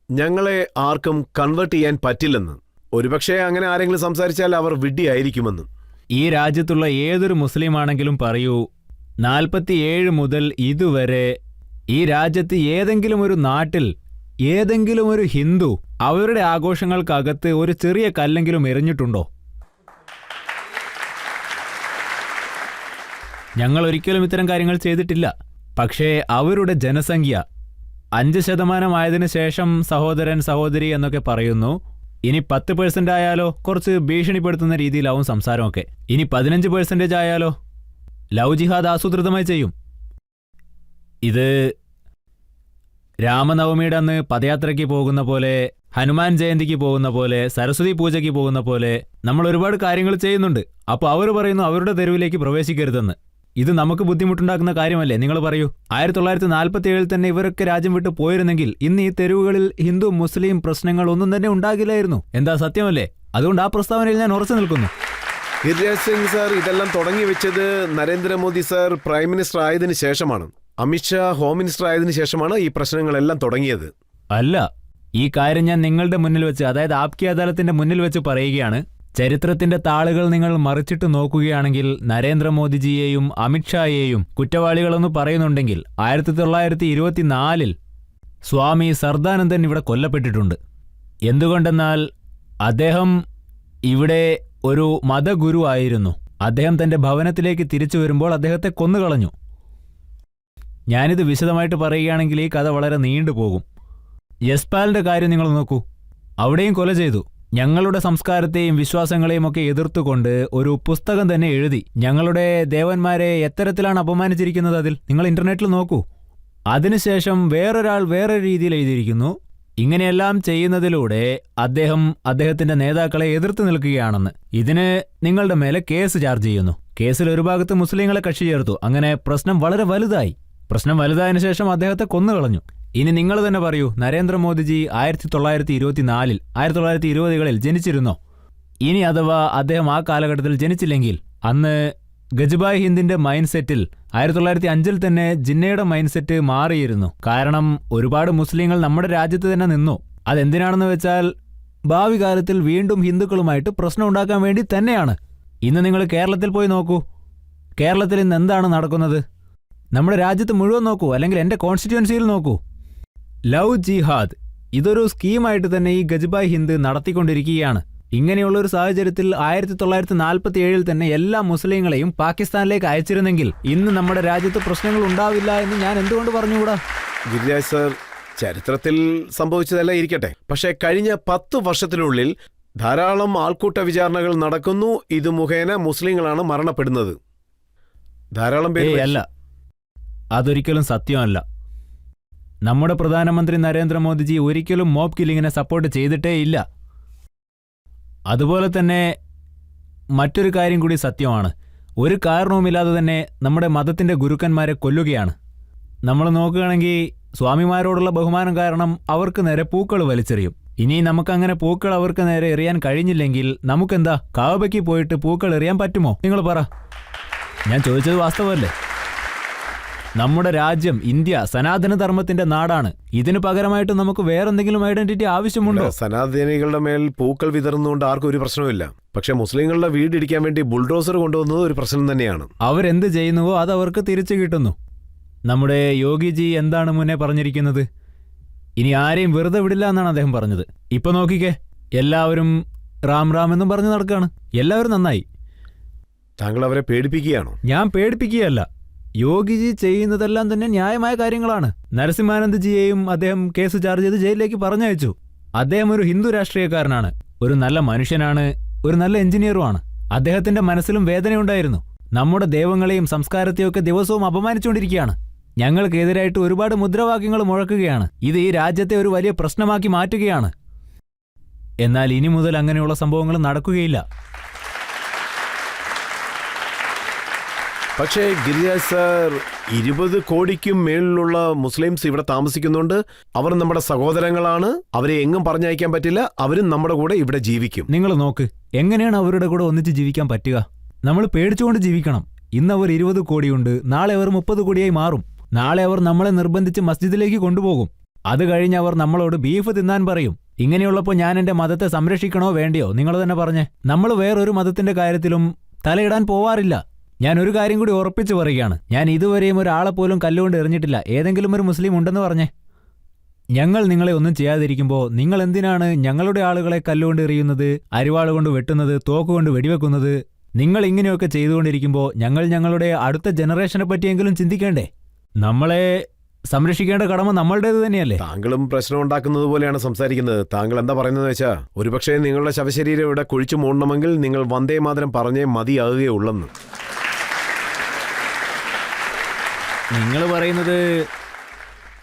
ഞങ്ങളെ ആർക്കും കൺവേർട്ട് ചെയ്യാൻ പറ്റില്ലെന്ന്. ഒരുപക്ഷെ അങ്ങനെ ആരെങ്കിലും സംസാരിച്ചാൽ അവർ വിഡ്ഢിയായിരിക്കുമെന്ന്. ഈ രാജ്യത്തുള്ള ഏതൊരു മുസ്ലിം ആണെങ്കിലും പറയൂ, 47 മുതൽ ഇതുവരെ ഈ രാജ്യത്ത് ഏതെങ്കിലും ഒരു നാട്ടിൽ ഏതെങ്കിലും ഒരു ഹിന്ദു അവരുടെ ആഘോഷങ്ങൾക്കകത്ത് ഒരു ചെറിയ കല്ലെങ്കിലും എറിഞ്ഞിട്ടുണ്ടോ? ഞങ്ങൾ ഒരിക്കലും ഇത്തരം കാര്യങ്ങൾ ചെയ്തിട്ടില്ല. പക്ഷേ അവരുടെ ജനസംഖ്യ 5% ആയതിനു ശേഷം സഹോദരൻ സഹോദരി എന്നൊക്കെ പറയുന്നു. ഇനി 10% ആയാലോ കുറച്ച് ഭീഷണിപ്പെടുത്തുന്ന രീതിയിലാവും സംസാരമൊക്കെ. ഇനി 15% ആയാലോ ലവ് ജിഹാദ് ആസൂത്രിതമായി ചെയ്യും. ഇത് രാമനവമിയുടെ അന്ന് പദയാത്രയ്ക്ക് പോകുന്ന പോലെ, ഹനുമാൻ ജയന്തിക്ക് പോകുന്ന പോലെ, സരസ്വതി പൂജയ്ക്ക് പോകുന്ന പോലെ നമ്മൾ ഒരുപാട് കാര്യങ്ങൾ ചെയ്യുന്നുണ്ട്. അപ്പോൾ അവർ പറയുന്നു അവരുടെ തെരുവിലേക്ക് പ്രവേശിക്കരുതെന്ന്. ഇത് നമുക്ക് ബുദ്ധിമുട്ടുണ്ടാക്കുന്ന കാര്യമല്ലേ? നിങ്ങൾ പറയൂ. 1947 തന്നെ ഇവരൊക്കെ രാജ്യം വിട്ട് പോയിരുന്നെങ്കിൽ ഇന്ന് ഈ തെരുവുകളിൽ ഹിന്ദു മുസ്ലിം പ്രശ്നങ്ങൾ ഒന്നും തന്നെ ഉണ്ടാകില്ലായിരുന്നു. എന്താ സത്യമല്ലേ? അതുകൊണ്ട് ആ പ്രസ്താവനയിൽ ഞാൻ ഉറച്ചു നിൽക്കുന്നു. ഗിരിരാജ് സിംഗ് സാർ ഇതെല്ലാം തുടങ്ങി വെച്ചത് നരേന്ദ്രമോദി സാർ പ്രൈം മിനിസ്റ്റർ ആയതിനു ശേഷമാണ്. അമിത്ഷാ ഹോം മിനിസ്റ്റർ ആയതിനു ശേഷമാണ് ഈ പ്രശ്നങ്ങളെല്ലാം തുടങ്ങിയത്. അല്ല, ഈ കാര്യം ഞാൻ നിങ്ങളുടെ മുന്നിൽ വെച്ച്, അതായത് ആപ്കി അദാലത്തിന്റെ മുന്നിൽ വെച്ച് പറയുകയാണ്. ചരിത്രത്തിന്റെ താളുകൾ നിങ്ങൾ മറിച്ചിട്ട് നോക്കുകയാണെങ്കിൽ നരേന്ദ്രമോദിജിയെയും അമിത്ഷായെയും കുറ്റവാളികളെന്ന് പറയുന്നുണ്ടെങ്കിൽ 1924 സ്വാമി സർദാനന്ദൻ ഇവിടെ കൊല്ലപ്പെട്ടിട്ടുണ്ട്. എന്തുകൊണ്ടെന്നാൽ അദ്ദേഹം ഇവിടെ ഒരു മതഗുരു ആയിരുന്നു. അദ്ദേഹം തന്റെ ഭവനത്തിലേക്ക് തിരിച്ചു വരുമ്പോൾ അദ്ദേഹത്തെ കൊന്നുകളഞ്ഞു. ഞാനിത് വിശദമായിട്ട് പറയുകയാണെങ്കിൽ ഈ കഥ വളരെ നീണ്ടുപോകും. യശ്പാലിന്റെ കാര്യം നിങ്ങൾ നോക്കൂ, അവിടെയും കൊല ചെയ്തു. ഞങ്ങളുടെ സംസ്കാരത്തെയും വിശ്വാസങ്ങളെയും ഒക്കെ എതിർത്തുകൊണ്ട് ഒരു പുസ്തകം തന്നെ എഴുതി. ഞങ്ങളുടെ ദേവന്മാരെ എത്തരത്തിലാണ് അപമാനിച്ചിരിക്കുന്നത് അതിൽ നിങ്ങൾ ഇന്റർനെറ്റിൽ നോക്കൂ. അതിനുശേഷം വേറൊരാൾ വേറെ രീതിയിൽ എഴുതിയിരിക്കുന്നു. ഇങ്ങനെയെല്ലാം ചെയ്യുന്നതിലൂടെ അദ്ദേഹത്തിന്റെ നേതാക്കളെ എതിർത്ത് നിൽക്കുകയാണെന്ന്. ഇതിന് നിങ്ങളുടെ മേലെ കേസ് ചാർജ് ചെയ്യുന്നു. കേസിൽ ഒരു ഭാഗത്ത് മുസ്ലിങ്ങളെ കക്ഷി ചേർത്തു. അങ്ങനെ പ്രശ്നം വളരെ വലുതായി. പ്രശ്നം വലുതായതിനു ശേഷം അദ്ദേഹത്തെ കൊന്നുകളഞ്ഞു. ഇനി നിങ്ങൾ തന്നെ പറയൂ, നരേന്ദ്രമോദിജി 1924 1920കളിൽ ജനിച്ചിരുന്നോ? ഇനി അഥവാ അദ്ദേഹം ആ കാലഘട്ടത്തിൽ ജനിച്ചില്ലെങ്കിൽ അന്ന് ഗജ്ബായ് ഹിന്ദിന്റെ മൈൻഡ് സെറ്റിൽ 1905 തന്നെ ജിന്നയുടെ മൈൻഡ് സെറ്റ് മാറിയിരുന്നു. കാരണം ഒരുപാട് മുസ്ലിങ്ങൾ നമ്മുടെ രാജ്യത്ത് തന്നെ നിന്നു. അതെന്തിനാണെന്ന് വെച്ചാൽ ഭാവി കാലത്തിൽ വീണ്ടും ഹിന്ദുക്കളുമായിട്ട് പ്രശ്നം ഉണ്ടാക്കാൻ വേണ്ടി തന്നെയാണ്. ഇന്ന് നിങ്ങൾ കേരളത്തിൽ പോയി നോക്കൂ. കേരളത്തിൽ ഇന്ന് എന്താണ് നടക്കുന്നത്? നമ്മുടെ രാജ്യത്ത് മുഴുവൻ നോക്കൂ, അല്ലെങ്കിൽ എൻ്റെ കോൺസ്റ്റിറ്റ്യുവൻസിയിൽ നോക്കൂ. ലവ് ജിഹാദ് ഇതൊരു സ്കീമായിട്ട് തന്നെ ഈ ഗജ്ബായ് ഹിന്ദ് നടത്തിക്കൊണ്ടിരിക്കുകയാണ്. ഇങ്ങനെയുള്ളൊരു സാഹചര്യത്തിൽ 1947 തന്നെ എല്ലാ മുസ്ലിങ്ങളെയും പാകിസ്ഥാനിലേക്ക് അയച്ചിരുന്നെങ്കിൽ ഇന്ന് നമ്മുടെ രാജ്യത്ത് പ്രശ്നങ്ങൾ ഉണ്ടാവില്ല എന്ന് ഞാൻ എന്തുകൊണ്ട് പറഞ്ഞുകൂടാ? ഗിരിരാജ് സർ, ചരിത്രത്തിൽ സംഭവിച്ചതെല്ലാം ഇരിക്കട്ടെ, പക്ഷേ കഴിഞ്ഞ 10 വർഷത്തിനുള്ളിൽ ധാരാളം ആൾക്കൂട്ട വിചാരണകൾ നടക്കുന്നു. ഇത് മുഖേന മുസ്ലിങ്ങളാണ് മരണപ്പെടുന്നത്. ധാരാളം പേര് അല്ല, അതൊരിക്കലും സത്യമല്ല. നമ്മുടെ പ്രധാനമന്ത്രി നരേന്ദ്രമോദിജി ഒരിക്കലും മോബ് കില്ലിങ്ങിനെ സപ്പോർട്ട് ചെയ്തിട്ടേ ഇല്ല. അതുപോലെ തന്നെ മറ്റൊരു കാര്യം കൂടി സത്യമാണ്. ഒരു കാരണവുമില്ലാതെ തന്നെ നമ്മുടെ മതത്തിന്റെ ഗുരുക്കന്മാരെ കൊല്ലുകയാണ്. നമ്മൾ നോക്കുകയാണെങ്കിൽ സ്വാമിമാരോടുള്ള ബഹുമാനം കാരണം അവർക്ക് നേരെ പൂക്കൾ വലിച്ചെറിയും. ഇനി നമുക്കങ്ങനെ പൂക്കൾ അവർക്ക് നേരെ എറിയാൻ കഴിഞ്ഞില്ലെങ്കിൽ നമുക്കെന്താ, കാബയ്ക്ക് പോയിട്ട് പൂക്കൾ എറിയാൻ പറ്റുമോ? നിങ്ങൾ പറ. ഞാൻ ചോദിച്ചത് വാസ്തവമല്ലേ? നമ്മുടെ രാജ്യം ഇന്ത്യ സനാതന ധർമ്മത്തിന്റെ നാടാണ്. ഇതിനു പകരമായിട്ട് നമുക്ക് വേറെന്തെങ്കിലും ഐഡന്റിറ്റി ആവശ്യമുണ്ടോ? സനാതനികളുടെ മേൽ പൂക്കൾ വിതറുന്നതുകൊണ്ട് ആർക്കും ഒരു പ്രശ്നമില്ല. പക്ഷെ മുസ്ലിങ്ങളുടെ വീട് ഇടിക്കാൻ വേണ്ടി ബുൾഡോസർ കൊണ്ടുവന്നത് ഒരു പ്രശ്നം തന്നെയാണ്. അവരെന്ത് ചെയ്യുന്നുവോ അത് അവർക്ക് തിരിച്ചു കിട്ടുന്നു. നമ്മുടെ യോഗിജി എന്താണ് മുന്നേ പറഞ്ഞിരിക്കുന്നത്? ഇനി ആരെയും വെറുതെ വിടില്ല എന്നാണ് അദ്ദേഹം പറഞ്ഞത്. ഇപ്പൊ നോക്കിക്കേ, എല്ലാവരും റാം റാം എന്നും പറഞ്ഞു നടക്കുകയാണ്. എല്ലാവരും നന്നായി. താങ്കൾ അവരെ പേടിപ്പിക്കുകയാണോ? ഞാൻ പേടിപ്പിക്കുകയല്ല. യോഗിജി ചെയ്യുന്നതെല്ലാം തന്നെ ന്യായമായ കാര്യങ്ങളാണ്. നരസിംഹാനന്ദ്ജിയെയും അദ്ദേഹം കേസ് ചാർജ് ചെയ്ത് ജയിലിലേക്ക് പറഞ്ഞയച്ചു. അദ്ദേഹം ഒരു ഹിന്ദു രാഷ്ട്രീയക്കാരനാണ്, ഒരു നല്ല മനുഷ്യനാണ്, ഒരു നല്ല എഞ്ചിനീയറുമാണ്. അദ്ദേഹത്തിന്റെ മനസ്സിലും വേദനയുണ്ടായിരുന്നു. നമ്മുടെ ദൈവങ്ങളെയും സംസ്കാരത്തെയൊക്കെ ദിവസവും അപമാനിച്ചുകൊണ്ടിരിക്കുകയാണ്. ഞങ്ങൾക്കെതിരായിട്ട് ഒരുപാട് മുദ്രാവാക്യങ്ങൾ മുഴക്കുകയാണ്. ഇത് ഈ രാജ്യത്തെ ഒരു വലിയ പ്രശ്നമാക്കി മാറ്റുകയാണ്. എന്നാൽ ഇനി മുതൽ അങ്ങനെയുള്ള സംഭവങ്ങൾ നടക്കുകയില്ല. പക്ഷേ ഗിരിരാജ് സർ, 20 കോടിക്കും മേളിലുള്ള മുസ്ലിംസ് ഇവിടെ താമസിക്കുന്നുണ്ട്. അവർ നമ്മുടെ സഹോദരങ്ങളാണ്. അവരെ എങ്ങും പറഞ്ഞയക്കാൻ പറ്റില്ല. അവരും നമ്മുടെ കൂടെ ഇവിടെ ജീവിക്കും. നിങ്ങൾ നോക്ക്, എങ്ങനെയാണ് അവരുടെ കൂടെ ഒന്നിച്ച് ജീവിക്കാൻ പറ്റുക? നമ്മൾ പേടിച്ചുകൊണ്ട് ജീവിക്കണം. ഇന്ന് അവർ 20 കോടിയുണ്ട്, നാളെ അവർ 30 കോടിയായി മാറും. നാളെ അവർ നമ്മളെ നിർബന്ധിച്ച് മസ്ജിദിലേക്ക് കൊണ്ടുപോകും. അത് കഴിഞ്ഞ് അവർ നമ്മളോട് ബീഫ് തിന്നാൻ പറയും. ഇങ്ങനെയുള്ളപ്പോൾ ഞാൻ എന്റെ മതത്തെ സംരക്ഷിക്കണോ വേണ്ടിയോ? നിങ്ങൾ തന്നെ പറഞ്ഞേ. നമ്മൾ വേറൊരു മതത്തിന്റെ കാര്യത്തിലും തലയിടാൻ പോവാറില്ല. ഞാൻ ഒരു കാര്യം കൂടി ഉറപ്പിച്ചു പറയുകയാണ്, ഞാൻ ഇതുവരെയും ഒരാളെ പോലും കല്ലുകൊണ്ട് എറിഞ്ഞിട്ടില്ല. ഏതെങ്കിലും ഒരു മുസ്ലിം ഉണ്ടെന്ന് പറഞ്ഞേ. ഞങ്ങൾ നിങ്ങളെ ഒന്നും ചെയ്യാതിരിക്കുമ്പോൾ നിങ്ങൾ എന്തിനാണ് ഞങ്ങളുടെ ആളുകളെ കല്ലുകൊണ്ട് എറിയുന്നത്, അരിവാളുകൊണ്ട് വെട്ടുന്നത്, തോക്കുകൊണ്ട് വെടിവെക്കുന്നത്? നിങ്ങൾ ഇങ്ങനെയൊക്കെ ചെയ്തുകൊണ്ടിരിക്കുമ്പോൾ ഞങ്ങൾ ഞങ്ങളുടെ അടുത്ത ജനറേഷനെ പറ്റിയെങ്കിലും ചിന്തിക്കേണ്ടേ? നമ്മളെ സംരക്ഷിക്കേണ്ട കടമ നമ്മളുടേത് തന്നെയല്ലേ? താങ്കളും പ്രശ്നം ഉണ്ടാക്കുന്നത് പോലെയാണ് സംസാരിക്കുന്നത്. താങ്കൾ എന്താ പറയുന്നത് വെച്ചാ, ഒരുപക്ഷെ നിങ്ങളുടെ ശവശരീരം ഇവിടെ കുഴിച്ചു മൂടണമെങ്കിൽ നിങ്ങൾ വന്ദേ മാതരം പറഞ്ഞേ മതിയാകുകയുള്ളെന്ന്. നിങ്ങൾ പറയുന്നത്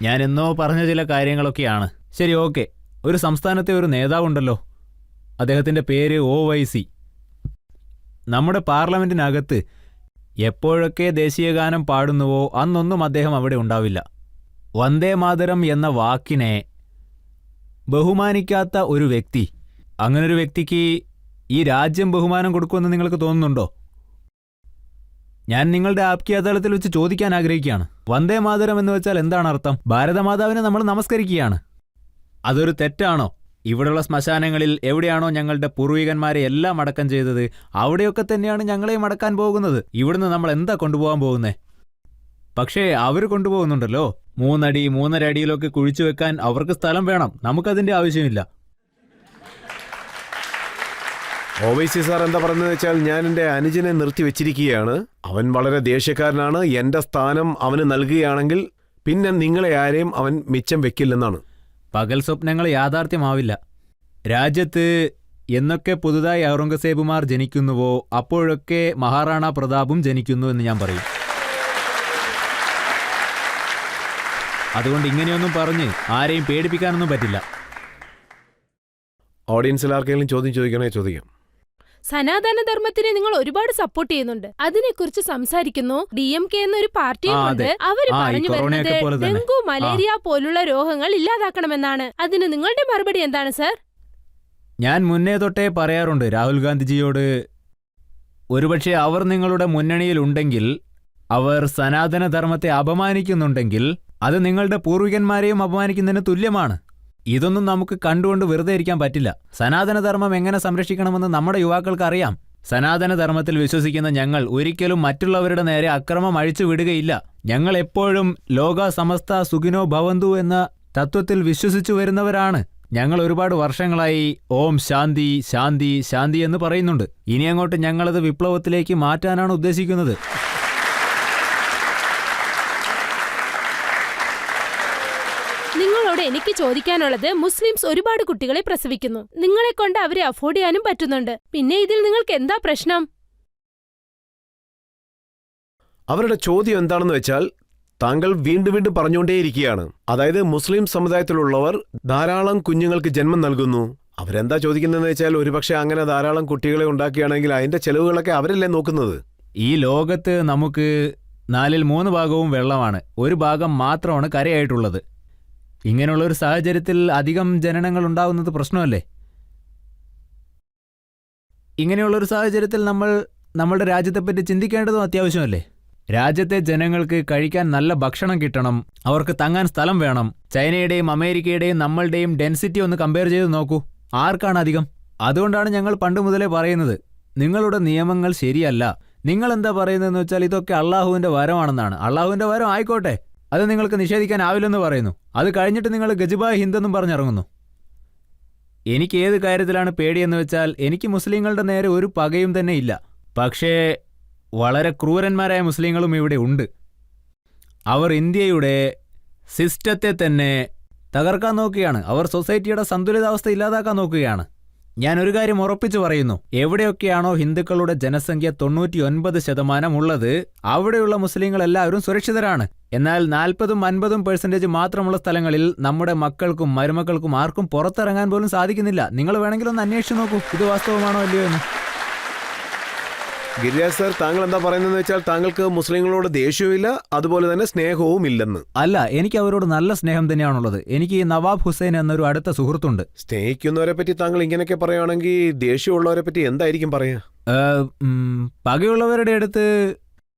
ഞാൻ എന്നോ പറഞ്ഞ ചില കാര്യങ്ങളൊക്കെയാണ്. ശരി, ഓക്കെ. ഒരു സംസ്ഥാനത്തെ ഒരു നേതാവുണ്ടല്ലോ, അദ്ദേഹത്തിൻ്റെ പേര് OYC. നമ്മുടെ പാർലമെന്റിനകത്ത് എപ്പോഴൊക്കെ ദേശീയഗാനം പാടുന്നുവോ അന്നൊന്നും അദ്ദേഹം അവിടെ ഉണ്ടാവില്ല. വന്ദേ മാതരം എന്ന വാക്കിനെ ബഹുമാനിക്കാത്ത ഒരു വ്യക്തി, അങ്ങനൊരു വ്യക്തിക്ക് ഈ രാജ്യം ബഹുമാനം കൊടുക്കുമെന്ന് നിങ്ങൾക്ക് തോന്നുന്നുണ്ടോ? ഞാൻ നിങ്ങളുടെ ആപ്കി അദാലത്തിൽ വെച്ച് ചോദിക്കാൻ ആഗ്രഹിക്കുകയാണ്. വന്ദേ മാതരം എന്ന് വെച്ചാൽ എന്താണ് അർത്ഥം? ഭാരതമാതാവിനെ നമ്മൾ നമസ്കരിക്കുകയാണ്. അതൊരു തെറ്റാണോ? ഇവിടെയുള്ള ശ്മശാനങ്ങളിൽ എവിടെയാണോ ഞങ്ങളുടെ പൂർവികന്മാരെ എല്ലാം അടക്കം ചെയ്തത്, അവിടെയൊക്കെ തന്നെയാണ് ഞങ്ങളെയും അടക്കാൻ പോകുന്നത്. ഇവിടുന്ന് നമ്മൾ എന്താ കൊണ്ടുപോകാൻ പോകുന്നേ? പക്ഷേ അവർ കൊണ്ടുപോകുന്നുണ്ടല്ലോ. 3 അടി 3.5 അടിയിലൊക്കെ കുഴിച്ചു വെക്കാൻ അവർക്ക് സ്ഥലം വേണം. നമുക്കതിന്റെ ആവശ്യമില്ല. ഓവൈസി സാർ എന്താ പറയുന്നത് വെച്ചാൽ, ഞാൻ എൻ്റെ അനുജനെ നിർത്തി വെച്ചിരിക്കുകയാണ്. അവൻ വളരെ ദേഷ്യക്കാരനാണ്. എൻ്റെ സ്ഥാനം അവന് നൽകുകയാണെങ്കിൽ പിന്നെ നിങ്ങളെ ആരെയും അവൻ മിച്ചം വെക്കില്ലെന്നാണ്. പകൽ സ്വപ്നങ്ങൾ യാഥാർത്ഥ്യമാവില്ല. രാജ്യത്ത് എന്നൊക്കെ പുതുതായി ഔറംഗസേബുമാർ ജനിക്കുന്നുവോ അപ്പോഴൊക്കെ മഹാറാണ പ്രതാപും ജനിക്കുന്നു എന്ന് ഞാൻ പറയും. അതുകൊണ്ട് ഇങ്ങനെയൊന്നും പറഞ്ഞ് ആരെയും പേടിപ്പിക്കാനൊന്നും പറ്റില്ല. ഓഡിയൻസിൽ ആർക്കെങ്കിലും ചോദ്യം ചോദിക്കണേ ചോദിക്കാം. സനാതനധർമ്മത്തിനെ നിങ്ങൾ ഒരുപാട് സപ്പോർട്ട് ചെയ്യുന്നുണ്ട്. അതിനെക്കുറിച്ച് സംസാരിക്കുന്നു. DMK എന്നൊരു പാർട്ടിയുണ്ട്. അവര് പറഞ്ഞു വരുന്നത് ഡെങ്കു, മലേറിയ പോലുള്ള രോഗങ്ങൾ ഇല്ലാതാക്കണമെന്നാണ്. അതിന് നിങ്ങളുടെ മറുപടി എന്താണ് സർ? ഞാൻ മുന്നേ തൊട്ടേ പറയാറുണ്ട് രാഹുൽ ഗാന്ധിജിയോട്, ഒരുപക്ഷെ അവർ നിങ്ങളുടെ മുന്നണിയിലുണ്ടെങ്കിൽ, അവർ സനാതനധർമ്മത്തെ അപമാനിക്കുന്നുണ്ടെങ്കിൽ അത് നിങ്ങളുടെ പൂർവികന്മാരെയും അപമാനിക്കുന്നതിന് തുല്യമാണ്. ഇതൊന്നും നമുക്ക് കണ്ടുകൊണ്ട് വെറുതെ ഇരിക്കാൻ പറ്റില്ല. സനാതനധർമ്മം എങ്ങനെ സംരക്ഷിക്കണമെന്ന് നമ്മുടെ യുവാക്കൾക്ക് അറിയാം. സനാതനധർമ്മത്തിൽ വിശ്വസിക്കുന്ന ഞങ്ങൾ ഒരിക്കലും മറ്റുള്ളവരുടെ നേരെ അക്രമം അഴിച്ചു വിടുകയില്ല. ഞങ്ങൾ എപ്പോഴും ലോക സമസ്ത സുഖിനോ ഭവന്തു എന്ന തത്വത്തിൽ വിശ്വസിച്ചു വരുന്നവരാണ്. ഞങ്ങൾ ഒരുപാട് വർഷങ്ങളായി ഓം ശാന്തി ശാന്തി ശാന്തി എന്ന് പറയുന്നുണ്ട്. ഇനി അങ്ങോട്ട് ഞങ്ങളത് വിപ്ലവത്തിലേക്ക് മാറ്റാനാണ് ഉദ്ദേശിക്കുന്നത്. നിങ്ങളോട് എനിക്ക് ചോദിക്കാനുള്ളത്, മുസ്ലിംസ് ഒരുപാട് കുട്ടികളെ പ്രസവിക്കുന്നു. നിങ്ങളെ കൊണ്ട് അവരെ അഫോർഡ് ചെയ്യാനും പറ്റുന്നുണ്ട്. പിന്നെ ഇതിൽ നിങ്ങൾക്ക് എന്താ പ്രശ്നം? അവരുടെ ചോദ്യം എന്താണെന്ന് വെച്ചാൽ, താങ്കൾ വീണ്ടും വീണ്ടും പറഞ്ഞുകൊണ്ടേയിരിക്കുകയാണ്. അതായത് മുസ്ലിം സമുദായത്തിലുള്ളവർ ധാരാളം കുഞ്ഞുങ്ങൾക്ക് ജന്മം നൽകുന്നു. അവരെന്താ ചോദിക്കുന്നതെന്ന് വെച്ചാൽ, ഒരുപക്ഷെ അങ്ങനെ ധാരാളം കുട്ടികളെ ഉണ്ടാക്കുകയാണെങ്കിൽ അതിന്റെ ചെലവുകളൊക്കെ അവരല്ലേ നോക്കുന്നത്? ഈ ലോകത്ത് നമുക്ക് 4ൽ 3 ഭാഗവും വെള്ളമാണ്. ഒരു ഭാഗം മാത്രമാണ് കരയായിട്ടുള്ളത്. ഇങ്ങനെയുള്ളൊരു സാഹചര്യത്തിൽ അധികം ജനനങ്ങൾ ഉണ്ടാകുന്നത് പ്രശ്നമല്ലേ? ഇങ്ങനെയുള്ളൊരു സാഹചര്യത്തിൽ നമ്മൾ നമ്മുടെ രാജ്യത്തെപ്പറ്റി ചിന്തിക്കേണ്ടതും അത്യാവശ്യമല്ലേ? രാജ്യത്തെ ജനങ്ങൾക്ക് കഴിക്കാൻ നല്ല ഭക്ഷണം കിട്ടണം, അവർക്ക് തങ്ങാൻ സ്ഥലം വേണം. ചൈനയുടെയും അമേരിക്കയുടെയും നമ്മളുടെയും ഡെൻസിറ്റി ഒന്ന് കമ്പയർ ചെയ്ത് നോക്കൂ. ആർക്കാണ് അധികം? അതുകൊണ്ടാണ് ഞങ്ങൾ പണ്ട് മുതലേ പറയുന്നത്, നിങ്ങളുടെ നിയമങ്ങൾ ശരിയല്ല. നിങ്ങൾ എന്താ പറയുന്നതെന്ന് വെച്ചാൽ ഇതൊക്കെ അള്ളാഹുവിന്റെ വരമാണെന്നാണ്. അള്ളാഹുവിന്റെ വരം ആയിക്കോട്ടെ, അത് നിങ്ങൾക്ക് നിഷേധിക്കാനാവില്ലെന്ന് പറയുന്നു. അത് കഴിഞ്ഞിട്ട് നിങ്ങൾ ഗജുബായ് ഹിന്ദെന്നും പറഞ്ഞിറങ്ങുന്നു. എനിക്ക് ഏത് കാര്യത്തിലാണ് പേടിയെന്ന് വെച്ചാൽ, എനിക്ക് മുസ്ലിങ്ങളുടെ നേരെ ഒരു പകയും തന്നെ ഇല്ല. പക്ഷേ വളരെ ക്രൂരന്മാരായ മുസ്ലിങ്ങളും ഇവിടെ ഉണ്ട്. അവർ ഇന്ത്യയുടെ സിസ്റ്റത്തെ തന്നെ തകർക്കാൻ നോക്കുകയാണ്. അവർ സൊസൈറ്റിയുടെ സന്തുലിതാവസ്ഥ ഇല്ലാതാക്കാൻ നോക്കുകയാണ്. ഞാനൊരു കാര്യം ഉറപ്പിച്ചു പറയുന്നു, എവിടെയൊക്കെയാണോ ഹിന്ദുക്കളുടെ ജനസംഖ്യ 99% ഉള്ളത്, അവിടെയുള്ള മുസ്ലിങ്ങളെല്ലാവരും സുരക്ഷിതരാണ്. എന്നാൽ 40-50% മാത്രമുള്ള സ്ഥലങ്ങളിൽ നമ്മുടെ മക്കൾക്കും മരുമക്കൾക്കും ആർക്കും പുറത്തിറങ്ങാൻ പോലും സാധിക്കുന്നില്ല. നിങ്ങൾ വേണമെങ്കിൽ ഒന്ന് അന്വേഷിച്ചു നോക്കൂ, ഇത് വാസ്തവമാണോ അല്ലയോ എന്ന്. ഗിരിരാജ് സർ, താങ്കൾ എന്താ പറയുന്നതെന്ന് വെച്ചാൽ, താങ്കൾക്ക് മുസ്ലിങ്ങളോട് ദേഷ്യവുമില്ല, അതുപോലെ തന്നെ സ്നേഹവും ഇല്ലെന്ന്. അല്ല, എനിക്ക് അവരോട് നല്ല സ്നേഹം തന്നെയാണുള്ളത്. എനിക്ക് നവാബ് ഹുസൈൻ എന്നൊരു അടുത്ത സുഹൃത്തുണ്ട്. സ്നേഹിക്കുന്നവരെ പറ്റി താങ്കൾ ഇങ്ങനെയൊക്കെ പറയുകയാണെങ്കിൽ ദേഷ്യമുള്ളവരെ പറ്റി എന്തായിരിക്കും പറയാ? പകയുള്ളവരുടെ അടുത്ത്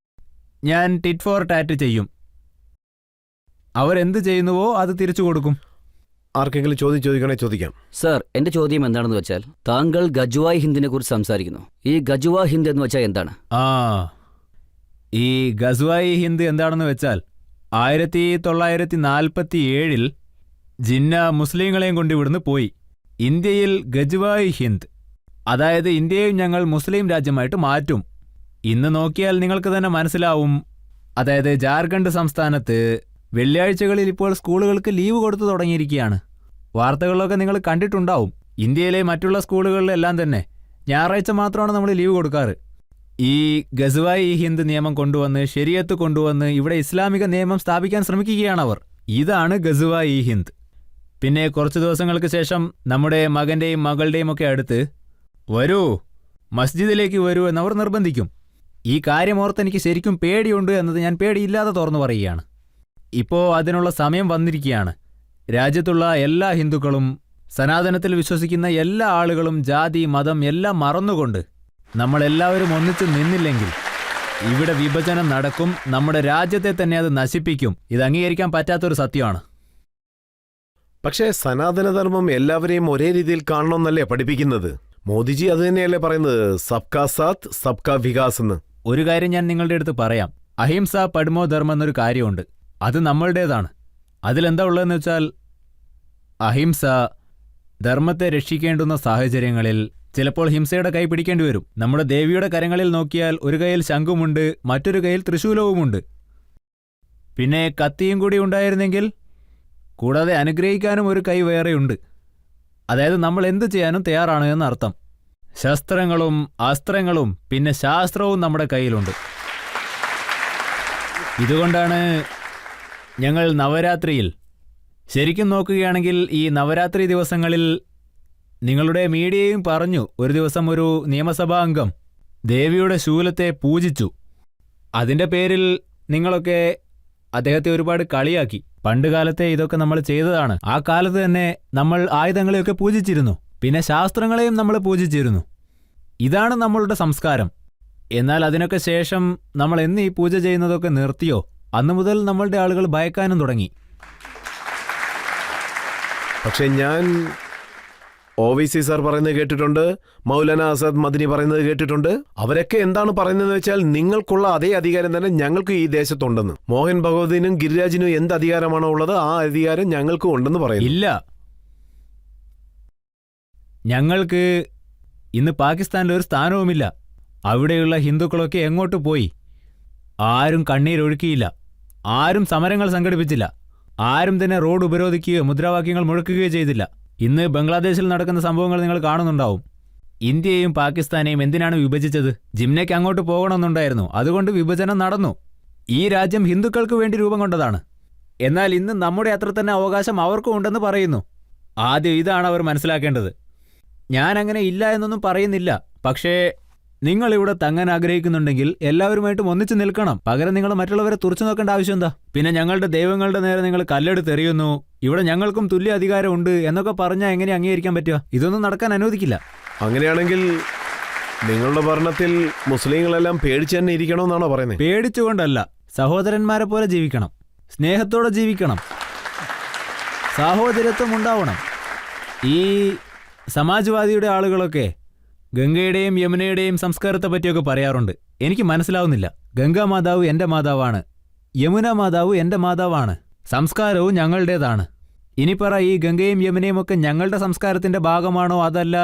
ഞാൻ ടിറ്റ് ഫോർ ടാറ്റ് ചെയ്യും. അവരെന്ത് ചെയ്യുന്നുവോ അത് തിരിച്ചു കൊടുക്കും. ആർക്കെങ്കിലും ചോദ്യം ചോദിക്കണേ ചോദിക്കാം. സർ, എന്റെ ചോദ്യം എന്താണെന്ന് വെച്ചാൽ, താങ്കൾ ഗജുവായ് ഹിന്ദിനെ കുറിച്ച് സംസാരിക്കുന്നു. ഈ ഗജുവാ ഹിന്ദ് എന്ന് വെച്ചാൽ എന്താണ്? ഈ ഗസ്വായി ഹിന്ദ് എന്താണെന്ന് വെച്ചാൽ, 1947 ജിന്ന മുസ്ലിങ്ങളെയും കൊണ്ട് ഇവിടുന്ന് പോയി. ഇന്ത്യയിൽ ഗജുവായി ഹിന്ദ്, അതായത് ഇന്ത്യയും ഞങ്ങൾ മുസ്ലിം രാജ്യമായിട്ട് മാറ്റും. ഇന്ന് നോക്കിയാൽ നിങ്ങൾക്ക് തന്നെ മനസ്സിലാവും. അതായത് ജാർഖണ്ഡ് സംസ്ഥാനത്ത് വെള്ളിയാഴ്ചകളിൽ ഇപ്പോൾ സ്കൂളുകൾക്ക് ലീവ് കൊടുത്തു തുടങ്ങിയിരിക്കുകയാണ്. വാർത്തകളിലൊക്കെ നിങ്ങൾ കണ്ടിട്ടുണ്ടാവും. ഇന്ത്യയിലെ മറ്റുള്ള സ്കൂളുകളിലെല്ലാം തന്നെ ഞായറാഴ്ച മാത്രമാണ് നമ്മൾ ലീവ് കൊടുക്കാറ്. ഈ ഗസ്വായി ഹിന്ദ് നിയമം കൊണ്ടുവന്ന്, ശരിയത്ത് കൊണ്ടുവന്ന് ഇവിടെ ഇസ്ലാമിക നിയമം സ്ഥാപിക്കാൻ ശ്രമിക്കുകയാണവർ. ഇതാണ് ഗസ്വായി ഹിന്ദ്. പിന്നെ കുറച്ച് ദിവസങ്ങൾക്ക് ശേഷം നമ്മുടെ മകന്റെയും മകളുടെയും ഒക്കെ അടുത്ത് വരൂ, മസ്ജിദിലേക്ക് വരൂ എന്നവർ നിർബന്ധിക്കും. ഈ കാര്യമോർത്ത് എനിക്ക് ശരിക്കും പേടിയുണ്ട് എന്നത് ഞാൻ പേടിയില്ലാതെ തുറന്നു പറയുകയാണ്. ഇപ്പോൾ അതിനുള്ള സമയം വന്നിരിക്കുകയാണ്. രാജ്യത്തുള്ള എല്ലാ ഹിന്ദുക്കളും സനാതനത്തിൽ വിശ്വസിക്കുന്ന എല്ലാ ആളുകളും ജാതി മതം എല്ലാം മറന്നുകൊണ്ട് നമ്മളെല്ലാവരും ഒന്നിച്ചു നിന്നില്ലെങ്കിൽ ഇവിടെ വിഭജനം നടക്കും, നമ്മുടെ രാജ്യത്തെ തന്നെ അത് നശിപ്പിക്കും. ഇത് അംഗീകരിക്കാൻ പറ്റാത്തൊരു സത്യമാണ്. പക്ഷേ സനാതനധർമ്മം എല്ലാവരെയും ഒരേ രീതിയിൽ കാണണമെന്നല്ലേ പഠിപ്പിക്കുന്നത്? മോദിജി അത് തന്നെയല്ലേ പറയുന്നത്, സബ്കാ സാത്ത് സബ്കാ വികാസ് എന്ന്. ഒരു കാര്യം ഞാൻ നിങ്ങളുടെ അടുത്ത് പറയാം. അഹിംസ പഡ്മോ ധർമ്മം എന്നൊരു കാര്യമുണ്ട്. അത് നമ്മളുടേതാണ്. അതിലെന്താ ഉള്ളതെന്ന് വെച്ചാൽ, അഹിംസ ധർമ്മത്തെ രക്ഷിക്കേണ്ടുന്ന സാഹചര്യങ്ങളിൽ ചിലപ്പോൾ ഹിംസയുടെ കൈ പിടിക്കേണ്ടി വരും. നമ്മുടെ ദേവിയുടെ കരങ്ങളിൽ നോക്കിയാൽ ഒരു കൈയിൽ ശംഖുമുണ്ട്, മറ്റൊരു കൈയിൽ ത്രിശൂലവുമുണ്ട്. പിന്നെ കത്തിയും കൂടി ഉണ്ടായിരുന്നെങ്കിൽ, കൂടാതെ അനുഗ്രഹിക്കാനും ഒരു കൈ വേറെയുണ്ട്. അതായത് നമ്മൾ എന്ത് ചെയ്യാനും തയ്യാറാണ് എന്നർത്ഥം. ശസ്ത്രങ്ങളും അസ്ത്രങ്ങളും പിന്നെ ശാസ്ത്രവും നമ്മുടെ കയ്യിലുണ്ട്. ഇതുകൊണ്ടാണ് ഞങ്ങൾ നവരാത്രിയിൽ, ശരിക്കും നോക്കുകയാണെങ്കിൽ ഈ നവരാത്രി ദിവസങ്ങളിൽ നിങ്ങളുടെ മീഡിയയും പറഞ്ഞു, ഒരു ദിവസം ഒരു നിയമസഭാ അംഗം ദേവിയുടെ ശൂലത്തെ പൂജിച്ചു. അതിൻ്റെ പേരിൽ നിങ്ങളൊക്കെ അദ്ദേഹത്തെ ഒരുപാട് കളിയാക്കി. പണ്ടുകാലത്തെ ഇതൊക്കെ നമ്മൾ ചെയ്തതാണ്. ആ കാലത്ത് തന്നെ നമ്മൾ ആയുധങ്ങളെയൊക്കെ പൂജിച്ചിരുന്നു, പിന്നെ ശാസ്ത്രങ്ങളെയും നമ്മൾ പൂജിച്ചിരുന്നു. ഇതാണ് നമ്മളുടെ സംസ്കാരം. എന്നാൽ അതിനൊക്കെ ശേഷം നമ്മൾ എന്ന് ഈ പൂജ ചെയ്യുന്നതൊക്കെ നിർത്തിയോ, അന്നു മുതൽ നമ്മളുടെ ആളുകൾ ഭയക്കാനും തുടങ്ങി. പക്ഷെ ഞാൻ OVC സാർ പറയുന്നത് കേട്ടിട്ടുണ്ട്, മൗലാന ആസാദ് മദനി പറയുന്നത് കേട്ടിട്ടുണ്ട്. അവരൊക്കെ എന്താണ് പറയുന്നതെന്ന് വെച്ചാൽ, നിങ്ങൾക്കുള്ള അതേ അധികാരം തന്നെ ഞങ്ങൾക്ക് ഈ ദേശത്തുണ്ടെന്ന്. മോഹൻ ഭഗവതിനും ഗിരിരാജിനും എന്ത് അധികാരമാണോ ഉള്ളത് ആ അധികാരം ഞങ്ങൾക്കും ഉണ്ടെന്ന് പറയുന്നു. ഇല്ല, ഞങ്ങൾക്ക് ഇന്ന് പാകിസ്ഥാനിൽ ഒരു സ്ഥാനവുമില്ല. അവിടെയുള്ള ഹിന്ദുക്കളൊക്കെ എങ്ങോട്ട് പോയി? ആരും കണ്ണീരൊഴുക്കിയില്ല, ആരും സമരങ്ങൾ സംഘടിപ്പിച്ചില്ല, ആരും തന്നെ റോഡ് ഉപരോധിക്കുകയോ മുദ്രാവാക്യങ്ങൾ മുഴക്കുകയോ ചെയ്തില്ല. ഇന്ന് ബംഗ്ലാദേശിൽ നടക്കുന്ന സംഭവങ്ങൾ നിങ്ങൾ കാണുന്നുണ്ടാവും. ഇന്ത്യയെയും പാകിസ്ഥാനെയും എന്തിനാണ് വിഭജിച്ചത്? ജിംനയ്ക്ക് അങ്ങോട്ട് പോകണമെന്നുണ്ടായിരുന്നു, അതുകൊണ്ട് വിഭജനം നടന്നു. ഈ രാജ്യം ഹിന്ദുക്കൾക്ക് വേണ്ടി രൂപം കൊണ്ടതാണ്. എന്നാൽ ഇന്ന് നമ്മുടെ അത്ര തന്നെ അവകാശം അവർക്കും ഉണ്ടെന്ന് പറയുന്നു. ആദ്യം ഇതാണ് അവർ മനസ്സിലാക്കേണ്ടത്. ഞാൻ അങ്ങനെ ഇല്ല എന്നൊന്നും പറയുന്നില്ല. പക്ഷേ നിങ്ങളിവിടെ തങ്ങാൻ ആഗ്രഹിക്കുന്നുണ്ടെങ്കിൽ എല്ലാവരുമായിട്ടും ഒന്നിച്ചു നിൽക്കണം. പകരം നിങ്ങൾ മറ്റുള്ളവരെ തുറച്ചു നോക്കേണ്ട ആവശ്യം എന്താ? പിന്നെ ഞങ്ങളുടെ ദൈവങ്ങളുടെ നേരെ നിങ്ങൾ കല്ലെടുത്തെറിയുന്നു, ഇവിടെ ഞങ്ങൾക്കും തുല്യ അധികാരമുണ്ട് എന്നൊക്കെ പറഞ്ഞാൽ എങ്ങനെ അംഗീകരിക്കാൻ പറ്റുക? ഇതൊന്നും നടക്കാൻ അനുവദിക്കില്ല. അങ്ങനെയാണെങ്കിൽ നിങ്ങളുടെ ഭരണത്തിൽ മുസ്ലിങ്ങളെല്ലാം പേടിച്ചു തന്നെ ഇരിക്കണമെന്നാണോ പറയുന്നത്? പേടിച്ചുകൊണ്ടല്ല, സഹോദരന്മാരെ പോലെ ജീവിക്കണം, സ്നേഹത്തോടെ ജീവിക്കണം, സാഹോദര്യത്വം ഉണ്ടാവണം. ഈ സമാജ്വാദിയുടെ ആളുകളൊക്കെ ഗംഗയുടെയും യമുനയുടെയും സംസ്കാരത്തെ പറ്റിയൊക്കെ പറയാറുണ്ട്. എനിക്ക് മനസ്സിലാവുന്നില്ല. ഗംഗാ മാതാവ് എൻ്റെ മാതാവാണ്, യമുന മാതാവ് എൻ്റെ മാതാവാണ്, സംസ്കാരവും ഞങ്ങളുടേതാണ്. ഇനി പറ, ഈ ഗംഗയും യമുനയും ഒക്കെ ഞങ്ങളുടെ സംസ്കാരത്തിൻ്റെ ഭാഗമാണോ, അതല്ല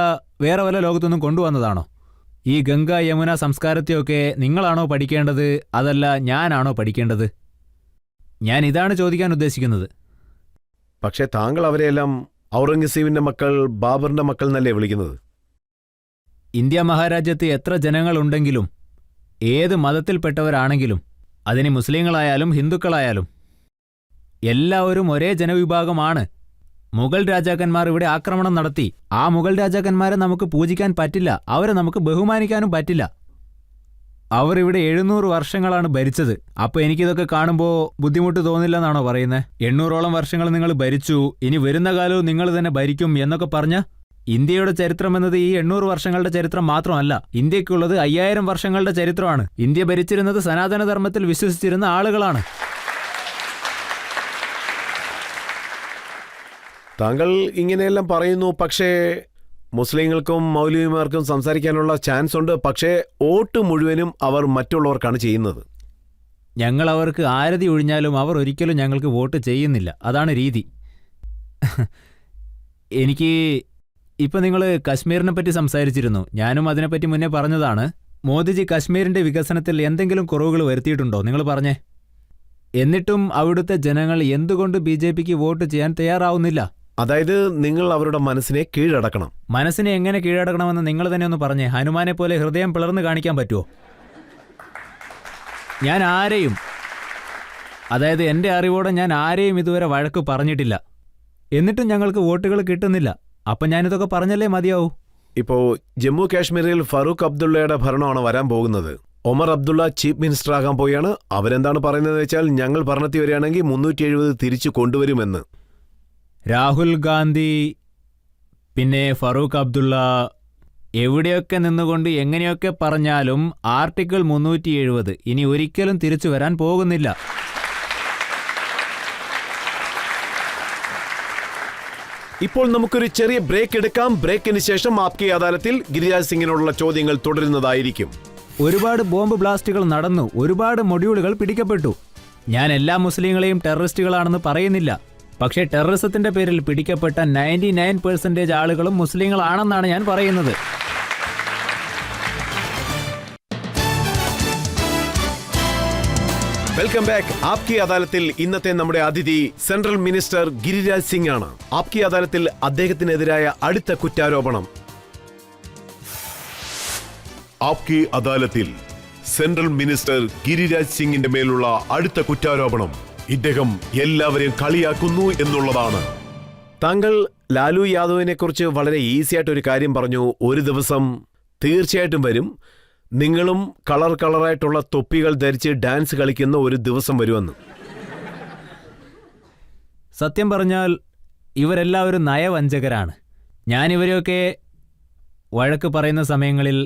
വേറെ വല്ല ലോകത്തൊന്നും കൊണ്ടുവന്നതാണോ? ഈ ഗംഗ യമുന സംസ്കാരത്തെയൊക്കെ നിങ്ങളാണോ പഠിക്കേണ്ടത്, അതല്ല ഞാനാണോ പഠിക്കേണ്ടത്? ഞാൻ ഇതാണ് ചോദിക്കാൻ ഉദ്ദേശിക്കുന്നത്. പക്ഷേ താങ്കൾ അവരെയെല്ലാം ഔറംഗസീബിന്റെ മക്കൾ, ബാബറിന്റെ മക്കൾ എന്നല്ലേ വിളിക്കുന്നത്? ഇന്ത്യ മഹാരാജ്യത്ത് എത്ര ജനങ്ങളുണ്ടെങ്കിലും, ഏത് മതത്തിൽപ്പെട്ടവരാണെങ്കിലും, അതിന് മുസ്ലിങ്ങളായാലും ഹിന്ദുക്കളായാലും എല്ലാവരും ഒരേ ജനവിഭാഗമാണ്. മുഗൾ രാജാക്കന്മാർ ഇവിടെ ആക്രമണം നടത്തി. ആ മുഗൾ രാജാക്കന്മാരെ നമുക്ക് പൂജിക്കാൻ പറ്റില്ല, അവരെ നമുക്ക് ബഹുമാനിക്കാനും പറ്റില്ല. അവർ ഇവിടെ 700 വർഷങ്ങളാണ് ഭരിച്ചത്. അപ്പോൾ എനിക്കിതൊക്കെ കാണുമ്പോൾ ബുദ്ധിമുട്ട് തോന്നില്ലെന്നാണോ പറയുന്നത്? 800ഓളം വർഷങ്ങൾ നിങ്ങൾ ഭരിച്ചു, ഇനി വരുന്ന കാലവും നിങ്ങൾ തന്നെ ഭരിക്കും എന്നൊക്കെ പറഞ്ഞ ഇന്ത്യയുടെ ചരിത്രം എന്നത് ഈ 800 വർഷങ്ങളുടെ ചരിത്രം മാത്രമല്ല. ഇന്ത്യക്കുള്ളത് 5000 വർഷങ്ങളുടെ ചരിത്രമാണ്. ഇന്ത്യ ഭരിച്ചിരുന്നത് സനാതനധർമ്മത്തിൽ വിശ്വസിച്ചിരുന്ന ആളുകളാണ്. താങ്കൾ ഇങ്ങനെയെല്ലാം പറയുന്നു, പക്ഷേ മുസ്ലിങ്ങൾക്കും മൗലവിമാർക്കും സംസാരിക്കാനുള്ള ചാൻസ് ഉണ്ട്. പക്ഷേ വോട്ട് മുഴുവനും അവർ മറ്റുള്ളവർക്കാണ് ചെയ്യുന്നത്. ഞങ്ങൾ അവർക്ക് ആരതി ഒഴിഞ്ഞാലും അവർ ഒരിക്കലും ഞങ്ങൾക്ക് വോട്ട് ചെയ്യുന്നില്ല. അതാണ് രീതി. എനിക്ക് ഇപ്പം നിങ്ങൾ കശ്മീരിനെ പറ്റി സംസാരിച്ചിരുന്നു. ഞാനും അതിനെപ്പറ്റി മുന്നേ പറഞ്ഞതാണ്. മോദിജി കശ്മീരിൻ്റെ വികസനത്തിൽ എന്തെങ്കിലും കുറവുകൾ വരുത്തിയിട്ടുണ്ടോ? നിങ്ങൾ പറഞ്ഞേ. എന്നിട്ടും അവിടുത്തെ ജനങ്ങൾ എന്തുകൊണ്ട് BJPക്ക് വോട്ട് ചെയ്യാൻ തയ്യാറാവുന്നില്ല? അതായത് നിങ്ങൾ അവരുടെ മനസ്സിനെ കീഴടക്കണം. മനസ്സിനെ എങ്ങനെ കീഴടക്കണമെന്ന് നിങ്ങൾ തന്നെ ഒന്ന് പറഞ്ഞേ. ഹനുമാനെ പോലെ ഹൃദയം പിളർന്ന് കാണിക്കാൻ പറ്റുമോ? ഞാൻ ആരെയും, അതായത് എൻ്റെ അറിവോടെ ഞാൻ ആരെയും ഇതുവരെ വഴക്ക് പറഞ്ഞിട്ടില്ല. എന്നിട്ടും ഞങ്ങൾക്ക് വോട്ടുകൾ കിട്ടുന്നില്ല. അപ്പം ഞാനിതൊക്കെ പറഞ്ഞല്ലേ മതിയാവൂ. ഇപ്പോൾ ജമ്മു കാശ്മീരിൽ ഫറൂഖ് അബ്ദുള്ളയുടെ ഭരണമാണ് വരാൻ പോകുന്നത്. ഒമർ അബ്ദുള്ള ചീഫ് മിനിസ്റ്റർ ആകാൻ പോവുകയാണ്. അവരെന്താണ് പറയുന്നത് വെച്ചാൽ, ഞങ്ങൾ ഭരണത്തിൽ വരികയാണെങ്കിൽ 370 തിരിച്ചു കൊണ്ടുവരുമെന്ന്. രാഹുൽ ഗാന്ധി പിന്നെ ഫറൂഖ് അബ്ദുള്ള എവിടെയൊക്കെ നിന്നുകൊണ്ട് എങ്ങനെയൊക്കെ പറഞ്ഞാലും ആർട്ടിക്കിൾ 370 ഇനി ഒരിക്കലും തിരിച്ചു വരാൻ പോകുന്നില്ല. ഇപ്പോൾ നമുക്കൊരു ചെറിയ ബ്രേക്ക് എടുക്കാം. ബ്രേക്കിന് ശേഷം ആപ്കി അദാലത്തിൽ ഗിരിരാജ് സിംഗിനോടുള്ള ചോദ്യങ്ങൾ തുടരുന്നതായിരിക്കും. ഒരുപാട് ബോംബ് ബ്ലാസ്റ്റുകൾ നടന്നു, ഒരുപാട് മൊഡ്യൂളുകൾ പിടിക്കപ്പെട്ടു. ഞാൻ എല്ലാ മുസ്ലിങ്ങളെയും ടെററിസ്റ്റുകളാണെന്ന് പറയുന്നില്ല, പക്ഷേ ടെററിസത്തിന്റെ പേരിൽ പിടിക്കപ്പെട്ട 99% ആളുകളും മുസ്ലിങ്ങളാണെന്നാണ് ഞാൻ പറയുന്നത്. Welcome back. ആപ്കി അദാലത്തിൽ ഇന്നത്തെ നമ്മുടെ അതിഥി സെൻട്രൽ മിനിസ്റ്റർ ഗിരിരാജ് സിംഗ് ആണ്. ആപ്കി അദാലത്തിൽ അദ്ദേഹത്തിനെതിരായ അടുത്ത കുറ്റാരോപണം. ആപ്കി അദാലത്തിൽ സെൻട്രൽ മിനിസ്റ്റർ ഗിരിരാജ് സിംഗിന്റെ മേലുള്ള അടുത്ത കുറ്റാരോപണം ഇദ്ദേഹം എല്ലാവരെയും കളിയാക്കുന്നു എന്നുള്ളതാണ്. താങ്കൾ ലാലു യാദവിനെ കുറിച്ച് വളരെ ഈസി ആയിട്ട് ഒരു കാര്യം പറഞ്ഞു. ഒരു ദിവസം തീർച്ചയായിട്ടും വരും, നിങ്ങളും കളറായിട്ടുള്ള തൊപ്പികൾ ധരിച്ച് ഡാൻസ് കളിക്കുന്ന ഒരു ദിവസം വരുമെന്ന്. സത്യം പറഞ്ഞാൽ ഇവരെല്ലാവരും നയവഞ്ചകരാണ്. ഞാനിവരെയൊക്കെ വഴക്ക് പറയുന്ന സമയങ്ങളിൽ,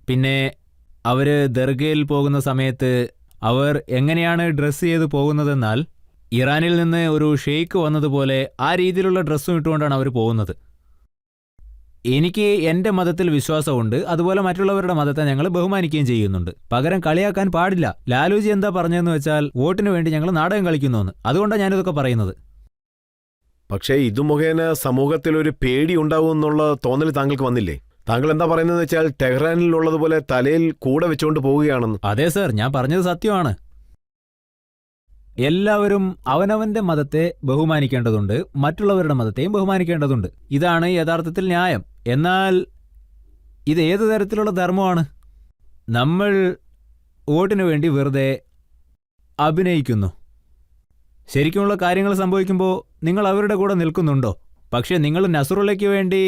പിന്നെ അവർ ദർഗയിൽ പോകുന്ന സമയത്ത് അവർ എങ്ങനെയാണ് ഡ്രസ്സ് ചെയ്ത് പോകുന്നതെന്നാൽ ഇറാനിൽ നിന്ന് ഒരു ഷെയ്ക്ക് വന്നതുപോലെ ആ രീതിയിലുള്ള ഡ്രസ്സും ഇട്ടുകൊണ്ടാണ് അവർ പോകുന്നത്. എനിക്ക് എൻ്റെ മതത്തിൽ വിശ്വാസമുണ്ട്, അതുപോലെ മറ്റുള്ളവരുടെ മതത്തെ ഞങ്ങൾ ബഹുമാനിക്കുകയും ചെയ്യുന്നുണ്ട്. പകരം കളിയാക്കാൻ പാടില്ല. ലാലുജി എന്താ പറഞ്ഞതെന്ന് വെച്ചാൽ വോട്ടിന് വേണ്ടി ഞങ്ങൾ നാടകം കളിക്കുന്നുവെന്ന്. അതുകൊണ്ടാണ് ഞാനിതൊക്കെ പറയുന്നത്. പക്ഷേ ഇതു മുഖേന സമൂഹത്തിൽ ഒരു പേടി ഉണ്ടാവും എന്നുള്ള തോന്നൽ താങ്കൾക്ക് വന്നില്ലേ? താങ്കൾ എന്താ പറയുന്നത് വെച്ചാൽ ടെഹ്റാനിലുള്ളതുപോലെ തലയിൽ കൂടെ വെച്ചുകൊണ്ട് പോവുകയാണെന്ന്. അതെ സർ, ഞാൻ പറഞ്ഞത് സത്യമാണ്. എല്ലാവരും അവനവന്റെ മതത്തെ ബഹുമാനിക്കേണ്ടതുണ്ട്, മറ്റുള്ളവരുടെ മതത്തെയും ബഹുമാനിക്കേണ്ടതുണ്ട്. ഇതാണ് യഥാർത്ഥത്തിൽ ന്യായം. എന്നാൽ ഇത് ഏതു തരത്തിലുള്ള ധർമ്മമാണ്? നമ്മൾ വോട്ടിനു വേണ്ടി വെറുതെ അഭിനയിക്കുന്നു. ശരിക്കുമുള്ള കാര്യങ്ങൾ സംഭവിക്കുമ്പോൾ നിങ്ങൾ അവരുടെ കൂടെ നിൽക്കുന്നുണ്ടോ? പക്ഷേ നിങ്ങൾ നസ്രുള്ളയ്ക്ക് വേണ്ടി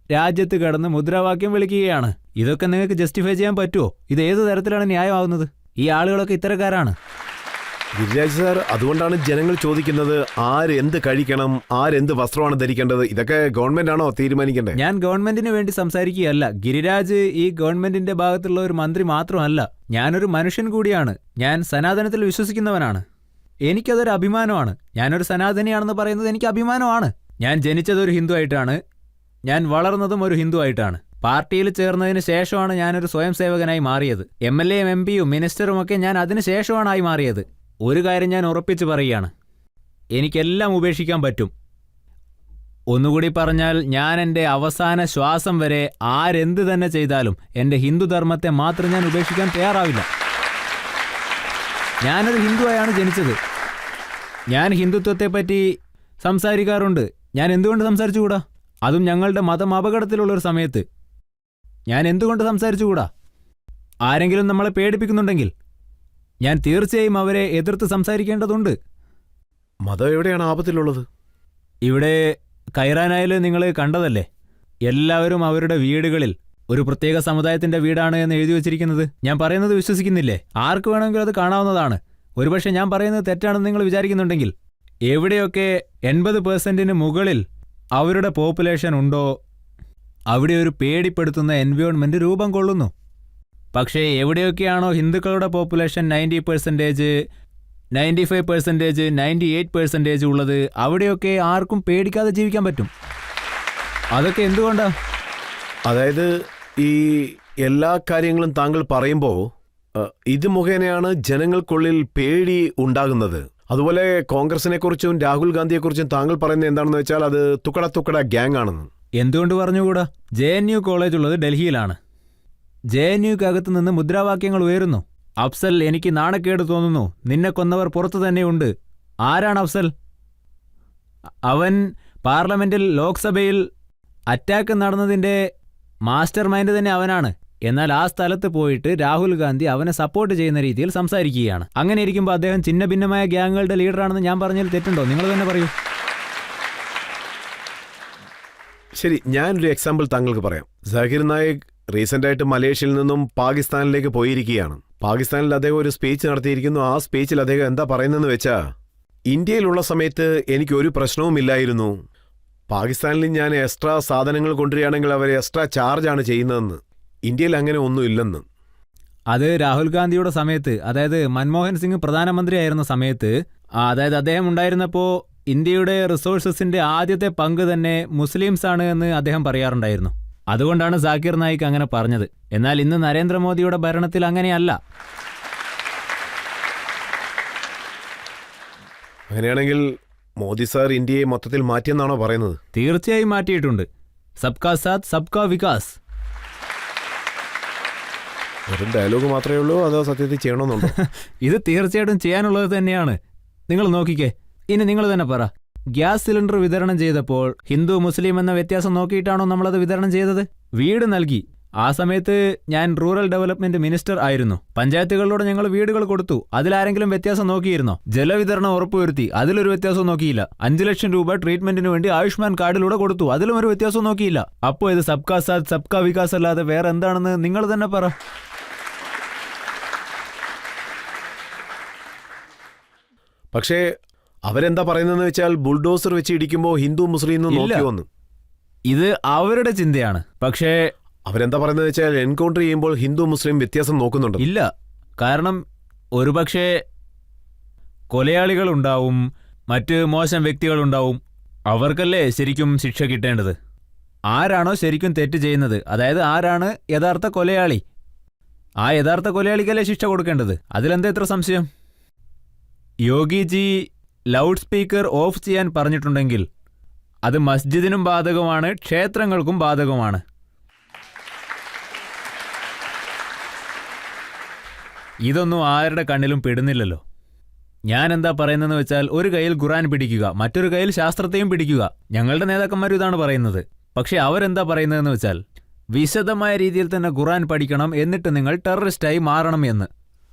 രാജ്യത്ത് കടന്ന് മുദ്രാവാക്യം വിളിക്കുകയാണ്. ഇതൊക്കെ നിങ്ങൾക്ക് ജസ്റ്റിഫൈ ചെയ്യാൻ പറ്റുമോ? ഇത് ഏതു തരത്തിലാണ് ന്യായമാവുന്നത്? ഈ ആളുകളൊക്കെ ഇത്തരക്കാരാണ്. ഗിരിരാജ് സാർ, അതുകൊണ്ടാണ് ജനങ്ങൾ ചോദിക്കുന്നത് ആരെന്ത് കഴിക്കണം, ആരെന്ത് വസ്ത്രമാണ് ധരിക്കേണ്ടത്, ഇതൊക്കെ ഗവൺമെന്റ് ആണോ തീരുമാനിക്കേണ്ടത്? ഞാൻ ഗവൺമെന്റിന് വേണ്ടി സംസാരിക്കുകയല്ല. ഗിരിരാജ് ഈ ഗവൺമെന്റിന്റെ ഭാഗത്തുള്ള ഒരു മന്ത്രി മാത്രമല്ല, ഞാനൊരു മനുഷ്യൻ കൂടിയാണ്. ഞാൻ സനാതനത്തിൽ വിശ്വസിക്കുന്നവനാണ്. എനിക്കതൊരു അഭിമാനമാണ്. ഞാനൊരു സനാതനിയാണെന്ന് പറയുന്നത് എനിക്ക് അഭിമാനമാണ്. ഞാൻ ജനിച്ചതൊരു ഹിന്ദു ആയിട്ടാണ്, ഞാൻ വളർന്നതും ഒരു ഹിന്ദു ആയിട്ടാണ്. പാർട്ടിയിൽ ചേർന്നതിന് ശേഷമാണ് ഞാനൊരു സ്വയം സേവകനായി മാറിയത്. MLA യും MP യും മിനിസ്റ്ററുമൊക്കെ ഞാൻ അതിന് ശേഷമാണ് ആയി മാറിയത്. ഒരു കാര്യം ഞാൻ ഉറപ്പിച്ചു പറയുകയാണ്, എനിക്കെല്ലാം ഉപേക്ഷിക്കാൻ പറ്റും. ഒന്നുകൂടി പറഞ്ഞാൽ, ഞാൻ എൻ്റെ അവസാന ശ്വാസം വരെ ആരെന്ത് തന്നെ ചെയ്താലും എൻ്റെ ഹിന്ദുധർമ്മത്തെ മാത്രം ഞാൻ ഉപേക്ഷിക്കാൻ തയ്യാറാവില്ല. ഞാനൊരു ഹിന്ദുവായാണ് ജനിച്ചത്. ഞാൻ ഹിന്ദുത്വത്തെപ്പറ്റി സംസാരിക്കാറുണ്ട്. ഞാൻ എന്തുകൊണ്ട് സംസാരിച്ചുകൂടാ? അതും ഞങ്ങളുടെ മതം അപകടത്തിലുള്ളൊരു സമയത്ത് ഞാൻ എന്തുകൊണ്ട് സംസാരിച്ചുകൂടാ? ആരെങ്കിലും നമ്മളെ പേടിപ്പിക്കുന്നുണ്ടെങ്കിൽ ഞാൻ തീർച്ചയായും അവരെ എതിർത്ത് സംസാരിക്കേണ്ടതുണ്ട്. മതം എവിടെയാണ് ആപത്തിലുള്ളത്? ഇവിടെ കൈറാനായിൽ നിങ്ങൾ കണ്ടതല്ലേ, എല്ലാവരും അവരുടെ വീടുകളിൽ ഒരു പ്രത്യേക സമുദായത്തിന്റെ വീടാണ് എന്ന് എഴുതി വച്ചിരിക്കുന്നത്. ഞാൻ പറയുന്നത് വിശ്വസിക്കുന്നില്ലേ? ആർക്ക് വേണമെങ്കിലും അത് കാണാവുന്നതാണ്. ഒരുപക്ഷെ ഞാൻ പറയുന്നത് തെറ്റാണെന്ന് നിങ്ങൾ വിചാരിക്കുന്നുണ്ടെങ്കിൽ, എവിടെയൊക്കെ 80% മുകളിൽ അവരുടെ പോപ്പുലേഷൻ ഉണ്ടോ അവിടെ ഒരു പേടിപ്പെടുത്തുന്ന എൻവയോൺമെന്റ് രൂപം കൊള്ളുന്നു. പക്ഷേ എവിടെയൊക്കെയാണോ ഹിന്ദുക്കളുടെ പോപ്പുലേഷൻ 90%, 95%, 98% ഉള്ളത്, അവിടെയൊക്കെ ആർക്കും പേടിക്കാതെ ജീവിക്കാൻ പറ്റും. അതൊക്കെ എന്തുകൊണ്ടാ? അതായത് ഈ എല്ലാ കാര്യങ്ങളും താങ്കൾ പറയുമ്പോൾ ഇത് മുഖേനയാണ് ജനങ്ങൾക്കുള്ളിൽ പേടി ഉണ്ടാകുന്നത്. അതുപോലെ കോൺഗ്രസിനെ കുറിച്ചും രാഹുൽ ഗാന്ധിയെക്കുറിച്ചും താങ്കൾ പറയുന്നത് എന്താണെന്ന് വെച്ചാൽ അത് തുക്കട ഗ്യാങ് ആണെന്ന്. എന്തുകൊണ്ട് പറഞ്ഞുകൂടാ? JNU കോളേജ് ഉള്ളത് ഡൽഹിയിലാണ്. JNUക്കകത്ത് നിന്ന് മുദ്രാവാക്യങ്ങൾ ഉയരുന്നു. അഫ്സൽ, എനിക്ക് നാണക്കേട് തോന്നുന്നു, നിന്നെ കൊന്നവർ പുറത്തു തന്നെയുണ്ട്. ആരാണ് അഫ്സൽ? അവൻ പാർലമെന്റിൽ, ലോക്സഭയിൽ അറ്റാക്ക് നടന്നതിൻ്റെ മാസ്റ്റർ മൈൻഡ് തന്നെ അവനാണ്. എന്നാൽ ആ സ്ഥലത്ത് പോയിട്ട് രാഹുൽ ഗാന്ധി അവനെ സപ്പോർട്ട് ചെയ്യുന്ന രീതിയിൽ സംസാരിക്കുകയാണ്. അങ്ങനെ ഇരിക്കുമ്പോൾ അദ്ദേഹം ചിന്ന ഭിന്നമായ ഗ്യാങ്ങുകളുടെ ലീഡറാണെന്ന് ഞാൻ പറഞ്ഞാൽ തെറ്റുണ്ടോ? നിങ്ങൾ തന്നെ പറയൂ. ശരി, ഞാനൊരു എക്സാമ്പിൾ താങ്കൾക്ക് പറയാം. ജാകിർ നായിക് റീസെൻ്റായിട്ട് മലേഷ്യയിൽ നിന്നും പാകിസ്ഥാനിലേക്ക് പോയിരിക്കുകയാണ്. പാകിസ്ഥാനിൽ അദ്ദേഹം ഒരു സ്പീച്ച് നടത്തിയിരിക്കുന്നു. ആ സ്പീച്ചിൽ അദ്ദേഹം എന്താ പറയുന്നതെന്ന് വെച്ചാൽ, ഇന്ത്യയിലുള്ള സമയത്ത് എനിക്കൊരു പ്രശ്നവുമില്ലായിരുന്നു, പാകിസ്ഥാനിൽ ഞാൻ എക്സ്ട്രാ സാധനങ്ങൾ കൊണ്ടുവരികയാണെങ്കിൽ അവർ എക്സ്ട്രാ ചാർജാണ് ചെയ്യുന്നതെന്ന്. ഇന്ത്യയിൽ അങ്ങനെ ഒന്നുമില്ലെന്ന്. അത് രാഹുൽ ഗാന്ധിയുടെ സമയത്ത്, അതായത് മൻമോഹൻ സിംഗ് പ്രധാനമന്ത്രിയായിരുന്ന സമയത്ത്, അതായത് അദ്ദേഹം ഉണ്ടായിരുന്നപ്പോൾ ഇന്ത്യയുടെ റിസോഴ്സസിന്റെ ആദ്യത്തെ പങ്ക് തന്നെ മുസ്ലിംസ് ആണ് എന്ന് അദ്ദേഹം പറയാറുണ്ടായിരുന്നു. അതുകൊണ്ടാണ് സാക്കിർ നായിക് അങ്ങനെ പറഞ്ഞത്. എന്നാൽ ഇന്ന് നരേന്ദ്രമോദിയുടെ ഭരണത്തിൽ അങ്ങനെയല്ല. അങ്ങനെയാണെങ്കിൽ മോദി സാർ ഇന്ത്യയെ മൊത്തത്തിൽ മാറ്റിയെന്നാണോ പറയുന്നത്? തീർച്ചയായും മാറ്റിയിട്ടുണ്ട്. സബ്കാ സാത്ത് സബ്കാ വികാസ്. വെറും ഡയലോഗ് മാത്രമേ ഉള്ളൂ, അതോ സത്യത്തിൽ ചെയ്യണമെന്നുണ്ടോ? ഇത് തീർച്ചയായിട്ടും ചെയ്യാനുള്ളത് തന്നെയാണ്. നിങ്ങൾ നോക്കിക്കേ, ഇനി നിങ്ങൾ തന്നെ പറ, ഗ്യാസ് സിലിണ്ടർ വിതരണം ചെയ്തപ്പോൾ ഹിന്ദു മുസ്ലിം എന്ന വ്യത്യാസം നോക്കിയിട്ടാണോ നമ്മളത് വിതരണം ചെയ്തത്? വീട് നൽകി. ആ സമയത്ത് ഞാൻ റൂറൽ ഡെവലപ്മെന്റ് മിനിസ്റ്റർ ആയിരുന്നു. പഞ്ചായത്തുകളിലൂടെ ഞങ്ങൾ വീടുകൾ കൊടുത്തു. അതിലാരെങ്കിലും വ്യത്യാസം നോക്കിയിരുന്നോ? ജലവിതരണം ഉറപ്പുവരുത്തി, അതിലൊരു വ്യത്യാസവും നോക്കിയില്ല. 5 ലക്ഷം രൂപ ട്രീറ്റ്മെന്റിന് വേണ്ടി ആയുഷ്മാൻ കാർഡിലൂടെ കൊടുത്തു, അതിലും ഒരു വ്യത്യാസവും നോക്കിയില്ല. അപ്പോൾ ഇത് സബ്കാ സാത്ത് സബ്കാ വികാസ് അല്ലാതെ വേറെ എന്താണെന്ന് നിങ്ങൾ തന്നെ പറ. പക്ഷേ അവരെന്താ പറയുന്നതെന്ന് വെച്ചാൽ ബുൾഡോസർ വെച്ച് ഇടിക്കുമ്പോൾ ഹിന്ദു മുസ്ലിം നോക്കിയോന്ന്. ഇത് അവരുടെ ചിന്തയാണ്. പക്ഷേ അവരെന്താ പറയുന്നത് വെച്ചാൽ എൻകൗണ്ടർ ചെയ്യുമ്പോൾ ഹിന്ദു മുസ്ലിം വ്യത്യാസം നോക്കുന്നുണ്ട്. ഇല്ല, കാരണം ഒരുപക്ഷെ കൊലയാളികളുണ്ടാവും, മറ്റ് മോശം വ്യക്തികളുണ്ടാവും. അവർക്കല്ലേ ശരിക്കും ശിക്ഷ കിട്ടേണ്ടത്. ആരാണോ ശരിക്കും തെറ്റ് ചെയ്യുന്നത്, അതായത് ആരാണ് യഥാർത്ഥ കൊലയാളി, ആ യഥാർത്ഥ കൊലയാളിക്കല്ലേ ശിക്ഷ കൊടുക്കേണ്ടത്. അതിലെന്താ ഇത്ര സംശയം? യോഗിജി ലൗഡ് സ്പീക്കർ ഓഫ് ചെയ്യാൻ പറഞ്ഞിട്ടുണ്ടെങ്കിൽ അത് മസ്ജിദിനും ബാധകമാണ്, ക്ഷേത്രങ്ങൾക്കും ബാധകമാണ്. ഇതൊന്നും ആരുടെ കണ്ണിലും പെടുന്നില്ലല്ലോ. ഞാൻ എന്താ പറയുന്നതെന്ന് വെച്ചാൽ, ഒരു കയ്യിൽ ഖുറാൻ പിടിക്കുക, മറ്റൊരു കയ്യിൽ ശാസ്ത്രത്തെയും പിടിക്കുക. ഞങ്ങളുടെ നേതാക്കന്മാരും ഇതാണ് പറയുന്നത്. പക്ഷെ അവരെന്താ പറയുന്നതെന്ന് വെച്ചാൽ, വിശദമായ രീതിയിൽ തന്നെ ഖുറാൻ പഠിക്കണം, എന്നിട്ട് നിങ്ങൾ ടെററിസ്റ്റായി മാറണം എന്ന്.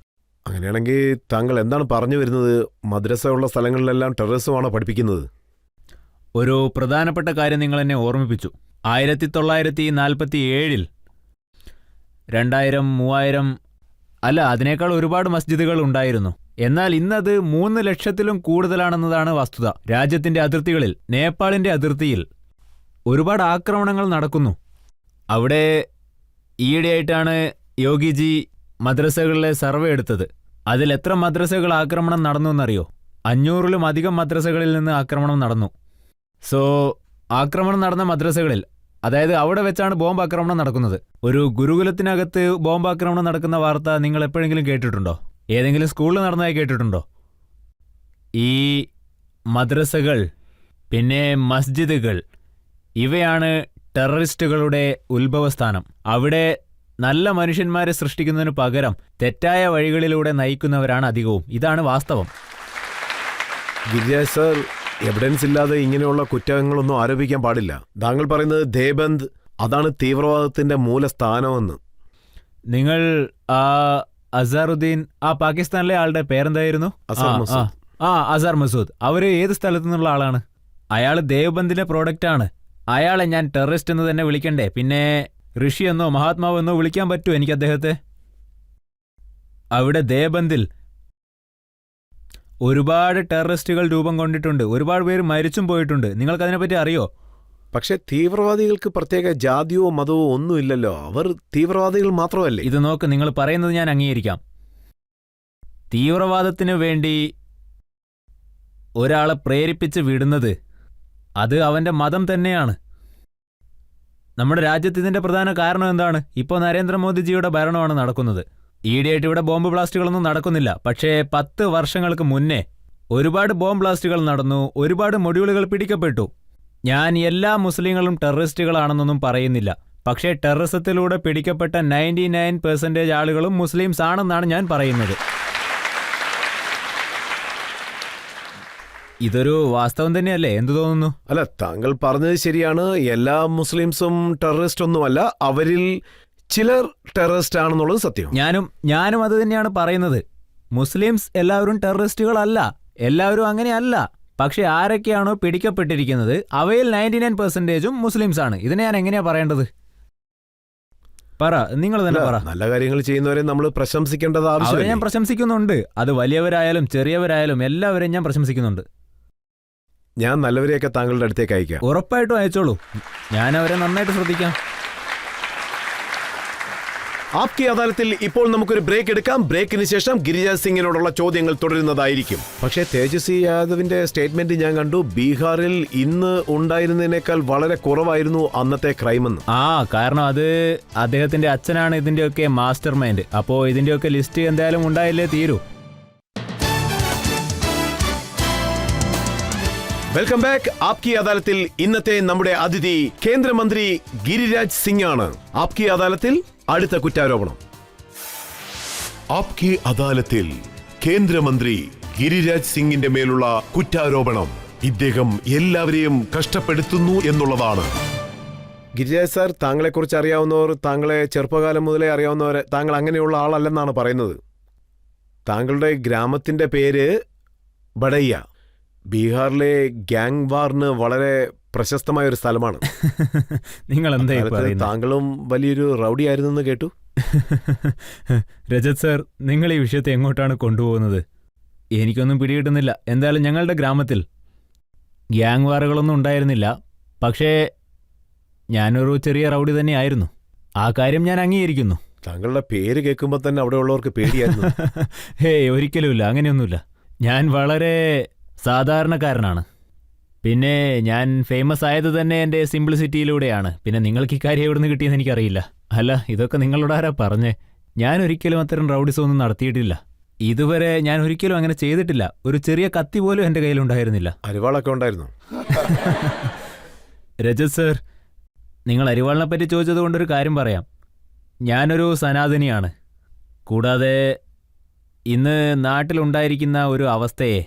അങ്ങനെയാണെങ്കിൽ താങ്കൾ എന്താണ് പറഞ്ഞു വരുന്നത്? മദ്രസ ഉള്ള സ്ഥലങ്ങളിലെല്ലാം ടെററിസമാണോ പഠിപ്പിക്കുന്നത്? ഒരു പ്രധാനപ്പെട്ട കാര്യം നിങ്ങൾ എന്നെ ഓർമ്മിപ്പിച്ചു. 1947 2000 3000 അല്ല, അതിനേക്കാൾ ഒരുപാട് മസ്ജിദുകൾ ഉണ്ടായിരുന്നു. എന്നാൽ ഇന്നത് 3 ലക്ഷത്തിലും കൂടുതലാണെന്നതാണ് വസ്തുത. രാജ്യത്തിന്റെ അതിർത്തികളിൽ, നേപ്പാളിന്റെ അതിർത്തിയിൽ ഒരുപാട് ആക്രമണങ്ങൾ നടക്കുന്നു. അവിടെ ഈയിടെയായിട്ടാണ് യോഗിജി മദ്രസകളിലെ സർവേ എടുത്തത്. അതിൽ എത്ര മദ്രസകൾ ആക്രമണം നടന്നു എന്നറിയോ? 500-ലും അധികം മദ്രസകളിൽ നിന്ന് ആക്രമണം നടന്നു. സോ ആക്രമണം നടന്ന മദ്രസകളിൽ, അതായത് അവിടെ വെച്ചാണ് ബോംബ് ആക്രമണം നടക്കുന്നത്. ഒരു ഗുരുകുലത്തിനകത്ത് ബോംബ് ആക്രമണം നടക്കുന്ന വാർത്ത നിങ്ങൾ എപ്പോഴെങ്കിലും കേട്ടിട്ടുണ്ടോ? ഏതെങ്കിലും സ്കൂളിൽ നടന്നതായി കേട്ടിട്ടുണ്ടോ? ഈ മദ്രസകൾ, പിന്നെ മസ്ജിദുകൾ, ഇവയാണ് ടെററിസ്റ്റുകളുടെ ഉത്ഭവസ്ഥാനം. അവിടെ നല്ല മനുഷ്യന്മാരെ സൃഷ്ടിക്കുന്നതിന് പകരം തെറ്റായ വഴികളിലൂടെ നയിക്കുന്നവരാണ് അധികവും. ഇതാണ് വാസ്തവം. ഗിരിരാജ് സർ, എവിഡൻസ് ഇല്ലാതെ ഇങ്ങനെയുള്ള കുറ്റങ്ങളൊന്നും ആരോപിക്കാൻ പാടില്ല. താങ്കൾ പറയുന്നത് ദേബന്ദ്, അതാണ് തീവ്രവാദത്തിന്റെ മൂലസ്ഥാനമെന്ന്. നിങ്ങൾ അസറുദ്ദീൻ, ആ പാകിസ്ഥാനിലെ ആളുടെ പേരെന്തായിരുന്നു? അസർ മസൂദ്. അവര് ഏത് സ്ഥലത്തു നിന്നുള്ള ആളാണ്? അയാൾ ദേവബന്ദിന്റെ പ്രോഡക്റ്റ് ആണ്. അയാളെ ഞാൻ ടെററിസ്റ്റ് എന്ന് തന്നെ വിളിക്കണ്ടേ? പിന്നെ ഋഷി എന്നോ മഹാത്മാവെന്നോ എന്നോ വിളിക്കാൻ പറ്റുമോ എനിക്ക് അദ്ദേഹത്തെ? അവിടെ ദേവബന്ദിൽ ഒരുപാട് ടെററിസ്റ്റുകൾ രൂപം കൊണ്ടിട്ടുണ്ട്. ഒരുപാട് പേര് മരിച്ചും പോയിട്ടുണ്ട്. നിങ്ങൾക്കതിനെപ്പറ്റി അറിയോ? പക്ഷെ തീവ്രവാദികൾക്ക് പ്രത്യേക ജാതിയോ മതമോ ഒന്നുമില്ലല്ലോ. അവർ തീവ്രവാദികൾ മാത്രമല്ലേ? ഇത് നോക്ക്, നിങ്ങൾ പറയുന്നത് ഞാൻ അംഗീകരിക്കാം. തീവ്രവാദത്തിന് വേണ്ടി ഒരാളെ പ്രേരിപ്പിച്ച് വിടുന്നത് അത് അവന്റെ മതം തന്നെയാണ്. നമ്മുടെ രാജ്യത്ത് ഇതിന്റെ പ്രധാന കാരണം എന്താണ്? ഇപ്പോൾ നരേന്ദ്രമോദിജിയുടെ ഭരണമാണ് നടക്കുന്നത്. ഈയിടെയായിട്ട് ഇവിടെ ബോംബ് ബ്ലാസ്റ്റുകളൊന്നും നടക്കുന്നില്ല. പക്ഷേ 10 വർഷങ്ങൾക്ക് മുന്നേ ഒരുപാട് ബോംബ് ബ്ലാസ്റ്റുകൾ നടന്നു, ഒരുപാട് മൊഡ്യൂളുകൾ പിടിക്കപ്പെട്ടു. ഞാൻ എല്ലാ മുസ്ലിങ്ങളും ടെററിസ്റ്റുകളാണെന്നൊന്നും പറയുന്നില്ല. പക്ഷേ ടെററിസത്തിലൂടെ പിടിക്കപ്പെട്ട 99% ആളുകളും മുസ്ലിംസ് ആണെന്നാണ് ഞാൻ പറയുന്നത്. ഇതൊരു വാസ്തവം തന്നെയല്ലേ? എന്തു തോന്നുന്നു? അല്ല, താങ്കൾ പറഞ്ഞത് ശരിയാണ്. എല്ലാ മുസ്ലിംസും ടെററിസ്റ്റ് ഒന്നുമല്ല, അവരിൽ ചിലർ ടെററിസ്റ്റ് ആണെന്നുള്ളത് സത്യം. ഞാനും അത് തന്നെയാണ് പറയുന്നത്. മുസ്ലിംസ് എല്ലാവരും ടെററിസ്റ്റുകളല്ല, എല്ലാവരും അങ്ങനെയല്ല. പക്ഷെ ആരൊക്കെയാണോ പിടിക്കപ്പെട്ടിരിക്കുന്നത് അവയിൽ 99%ഉം മുസ്ലിംസ് ആണ്. ഇതിനെ ഞാൻ എങ്ങനെയാ പറയേണ്ടത്? പറ, നിങ്ങൾ തന്നെ പറ. നല്ല കാര്യങ്ങൾ ചെയ്യുന്നവരെ നമ്മൾ പ്രശംസിക്കേണ്ടത് ആവശ്യമില്ല. ഞാൻ പ്രശംസിക്കുന്നുണ്ട്. അത് വലിയവരായാലും ചെറിയവരായാലും എല്ലാവരെയും ഞാൻ പ്രശംസിക്കുന്നുണ്ട്. ഞാൻ നല്ലവരെയൊക്കെ താങ്കളുടെ അടുത്തേക്ക് അയക്കാം. ഉറപ്പായിട്ടും അയച്ചോളൂ, ഞാൻ അവരെ നന്നായിട്ട് ശ്രദ്ധിക്കാം. ആപ്കി അദാലത്തിൽ ഇപ്പോൾ നമുക്കൊരു ബ്രേക്ക് എടുക്കാം. ബ്രേക്കിന് ശേഷം ഗിരിരാജ് സിംഗിനോടുള്ള ചോദ്യങ്ങൾ തുടരുന്നതായിരിക്കും. പക്ഷേ തേജസ്വി യാദവിന്റെ സ്റ്റേറ്റ്മെന്റ് ഞാൻ കണ്ടു, ബീഹാറിൽ ഇന്ന് ഉണ്ടായിരുന്നതിനേക്കാൾ വളരെ കുറവായിരുന്നു അന്നത്തെ ക്രൈമെന്ന്. കാരണം അത് അദ്ദേഹത്തിന്റെ അച്ഛനാണ് ഇതിന്റെയൊക്കെ മാസ്റ്റർ മൈൻഡ്. അപ്പോ ഇതിന്റെയൊക്കെ ലിസ്റ്റ് എന്തായാലും ഉണ്ടായില്ലേ തീരൂ. Welcome back. ആപ്കി അദാലത്തിൽ ഇന്നത്തെ നമ്മുടെ അതിഥി കേന്ദ്രമന്ത്രി ഗിരിരാജ് സിംഗ് ആണ്. ആപ്കി അദാലത്തിൽ അടുത്ത കുറ്റാരോപണം. ആപ്കി അദാലത്തിൽ കേന്ദ്രമന്ത്രി ഗിരിരാജ് സിംഗിന്റെ മേലുള്ള കുറ്റാരോപണം ഇദ്ദേഹം എല്ലാവരെയും കഷ്ടപ്പെടുത്തുന്നു എന്നുള്ളതാണ്. ഗിരിരാജ് സാർ, താങ്കളെക്കുറിച്ച് അറിയാവുന്നവർ, താങ്കളെ ചെറുപ്പകാലം മുതലേ അറിയാവുന്നവർ, താങ്കൾ അങ്ങനെയുള്ള ആളല്ലെന്നാണ് പറയുന്നത്. താങ്കളുടെ ഗ്രാമത്തിന്റെ പേര് ബഡയ്യ. ബീഹാറിലെ ഗാങ് വാറിന് വളരെ പ്രശസ്തമായ ഒരു സ്ഥലമാണ്. നിങ്ങൾ എന്താ പറയുന്നത്? താങ്കളും വലിയൊരു റൗഡി ആയിരുന്നെന്ന് കേട്ടു. രജത് സർ, നിങ്ങൾ ഈ വിഷയത്തെ എങ്ങോട്ടാണ് കൊണ്ടുപോകുന്നത്? എനിക്കൊന്നും പിടികിട്ടുന്നില്ല. എന്തായാലും ഞങ്ങളുടെ ഗ്രാമത്തിൽ ഗ്യാങ് വാറുകളൊന്നും ഉണ്ടായിരുന്നില്ല. പക്ഷേ ഞാനൊരു ചെറിയ റൗഡി തന്നെയായിരുന്നു. ആ കാര്യം ഞാൻ അംഗീകരിക്കുന്നു. താങ്കളുടെ പേര് കേൾക്കുമ്പോൾ തന്നെ അവിടെ ഉള്ളവർക്ക് പേടിയായിരുന്നു. ഹേയ്, ഒരിക്കലുമില്ല, അങ്ങനെയൊന്നുമില്ല. ഞാൻ വളരെ സാധാരണക്കാരനാണ്. പിന്നെ ഞാൻ ഫേമസ് ആയത് തന്നെ എൻ്റെ സിംപ്ലിസിറ്റിയിലൂടെയാണ്. പിന്നെ നിങ്ങൾക്ക് ഇക്കാര്യം എവിടെ നിന്ന് കിട്ടിയെന്ന് എനിക്കറിയില്ല. അല്ല, ഇതൊക്കെ നിങ്ങളോട് ആരാ പറഞ്ഞേ? ഞാൻ ഒരിക്കലും അത്തരം റൗഡിസം ഒന്നും നടത്തിയിട്ടില്ല. ഇതുവരെ ഞാൻ ഒരിക്കലും അങ്ങനെ ചെയ്തിട്ടില്ല. ഒരു ചെറിയ കത്തി പോലും എൻ്റെ കയ്യിലുണ്ടായിരുന്നില്ല. അരിവാളൊക്കെ ഉണ്ടായിരുന്നു. രജത് സർ, നിങ്ങൾ അരിവാളിനെ പറ്റി ചോദിച്ചത് കൊണ്ടൊരു കാര്യം പറയാം. ഞാനൊരു സനാതനിയാണ്. കൂടാതെ ഇന്ന് നാട്ടിലുണ്ടായിരിക്കുന്ന ഒരു അവസ്ഥയെ,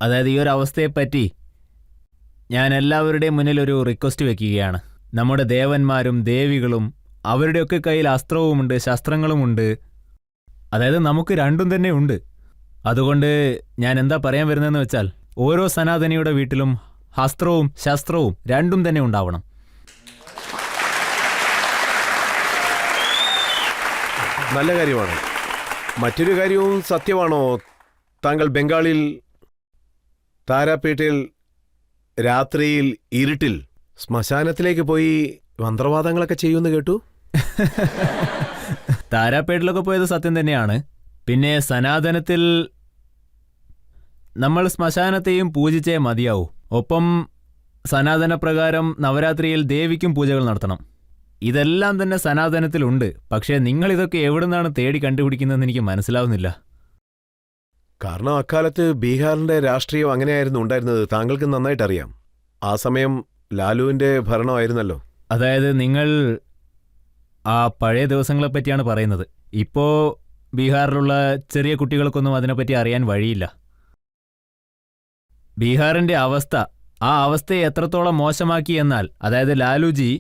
അതായത് ഈ ഒരു അവസ്ഥയെപ്പറ്റി ഞാൻ എല്ലാവരുടെയും മുന്നിൽ ഒരു റിക്വസ്റ്റ് വെക്കുകയാണ്. നമ്മുടെ ദേവന്മാരും ദേവികളും അവരുടെയൊക്കെ കയ്യിൽ അസ്ത്രവുമുണ്ട്, ശസ്ത്രങ്ങളുമുണ്ട്. അതായത് നമുക്ക് രണ്ടും തന്നെ ഉണ്ട്. അതുകൊണ്ട് ഞാൻ എന്താ പറയാൻ വരുന്നതെന്ന് വെച്ചാൽ, ഓരോ സനാതനിയുടെ വീട്ടിലും അസ്ത്രവും ശസ്ത്രവും രണ്ടും തന്നെ ഉണ്ടാവണം. നല്ല കാര്യമാണ്. മറ്റൊരു കാര്യവും സത്യമാണോ? താങ്കൾ ബംഗാളിൽ താരാപേട്ടയിൽ രാത്രിയിൽ ഇരുട്ടിൽ ശ്മശാനത്തിലേക്ക് പോയി മന്ത്രവാദങ്ങളൊക്കെ ചെയ്യുമെന്ന് കേട്ടു. താരാപേട്ടിലൊക്കെ പോയത് സത്യം തന്നെയാണ്. പിന്നെ സനാതനത്തിൽ നമ്മൾ ശ്മശാനത്തെയും പൂജിച്ചേ മതിയാവൂ. ഒപ്പം സനാതന പ്രകാരം നവരാത്രിയിൽ ദേവിക്കും പൂജകൾ നടത്തണം. ഇതെല്ലാം തന്നെ സനാതനത്തിലുണ്ട്. പക്ഷേ നിങ്ങളിതൊക്കെ എവിടുന്നാണ് തേടി കണ്ടുപിടിക്കുന്നതെന്ന് എനിക്ക് മനസ്സിലാവുന്നില്ല. കാരണം അക്കാലത്ത് ബീഹാറിന്റെ രാഷ്ട്രീയം അങ്ങനെയായിരുന്നു ഉണ്ടായിരുന്നത്. താങ്കൾക്ക് നന്നായിട്ട് അറിയാം. ആ സമയം ലാലുവിന്റെ ഭരണമായിരുന്നല്ലോ. അതായത് നിങ്ങൾ ആ പഴയ ദിവസങ്ങളെപ്പറ്റിയാണ് പറയുന്നത്. ഇപ്പോൾ ബീഹാറിലുള്ള ചെറിയ കുട്ടികൾക്കൊന്നും അതിനെപ്പറ്റി അറിയാൻ വഴിയില്ല. ബീഹാറിന്റെ അവസ്ഥ, ആ അവസ്ഥയെ എത്രത്തോളം മോശമാക്കി എന്നാൽ, അതായത് ലാലുജി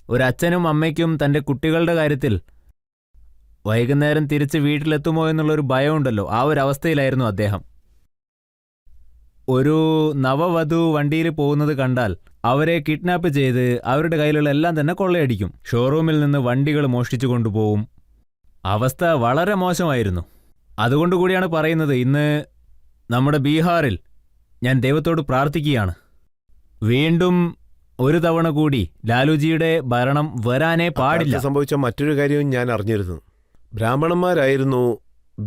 ഒരച്ഛനും അമ്മയ്ക്കും തൻ്റെ കുട്ടികളുടെ കാര്യത്തിൽ വൈകുന്നേരം തിരിച്ച് വീട്ടിലെത്തുമോ എന്നുള്ളൊരു ഭയമുണ്ടല്ലോ, ആ ഒരു അവസ്ഥയിലായിരുന്നു അദ്ദേഹം. ഒരു നവവധു വണ്ടിയിൽ പോകുന്നത് കണ്ടാൽ അവരെ കിഡ്നാപ്പ് ചെയ്ത് അവരുടെ കയ്യിലുള്ള എല്ലാം തന്നെ കൊള്ളയടിക്കും. ഷോറൂമിൽ നിന്ന് വണ്ടികൾ മോഷ്ടിച്ചു കൊണ്ടുപോകും. അവസ്ഥ വളരെ മോശമായിരുന്നു. അതുകൊണ്ടുകൂടിയാണ് പറയുന്നത്, ഇന്ന് നമ്മുടെ ബീഹാറിൽ ഞാൻ ദൈവത്തോട് പ്രാർത്ഥിക്കുകയാണ്, വീണ്ടും ഒരു തവണ കൂടി ലാലുജിയുടെ ഭരണം വരാനേ പാടില്ല. സംഭവിച്ച മറ്റൊരു കാര്യവും ഞാൻ അറിഞ്ഞിരുന്നു. ബ്രാഹ്മണന്മാരായിരുന്നു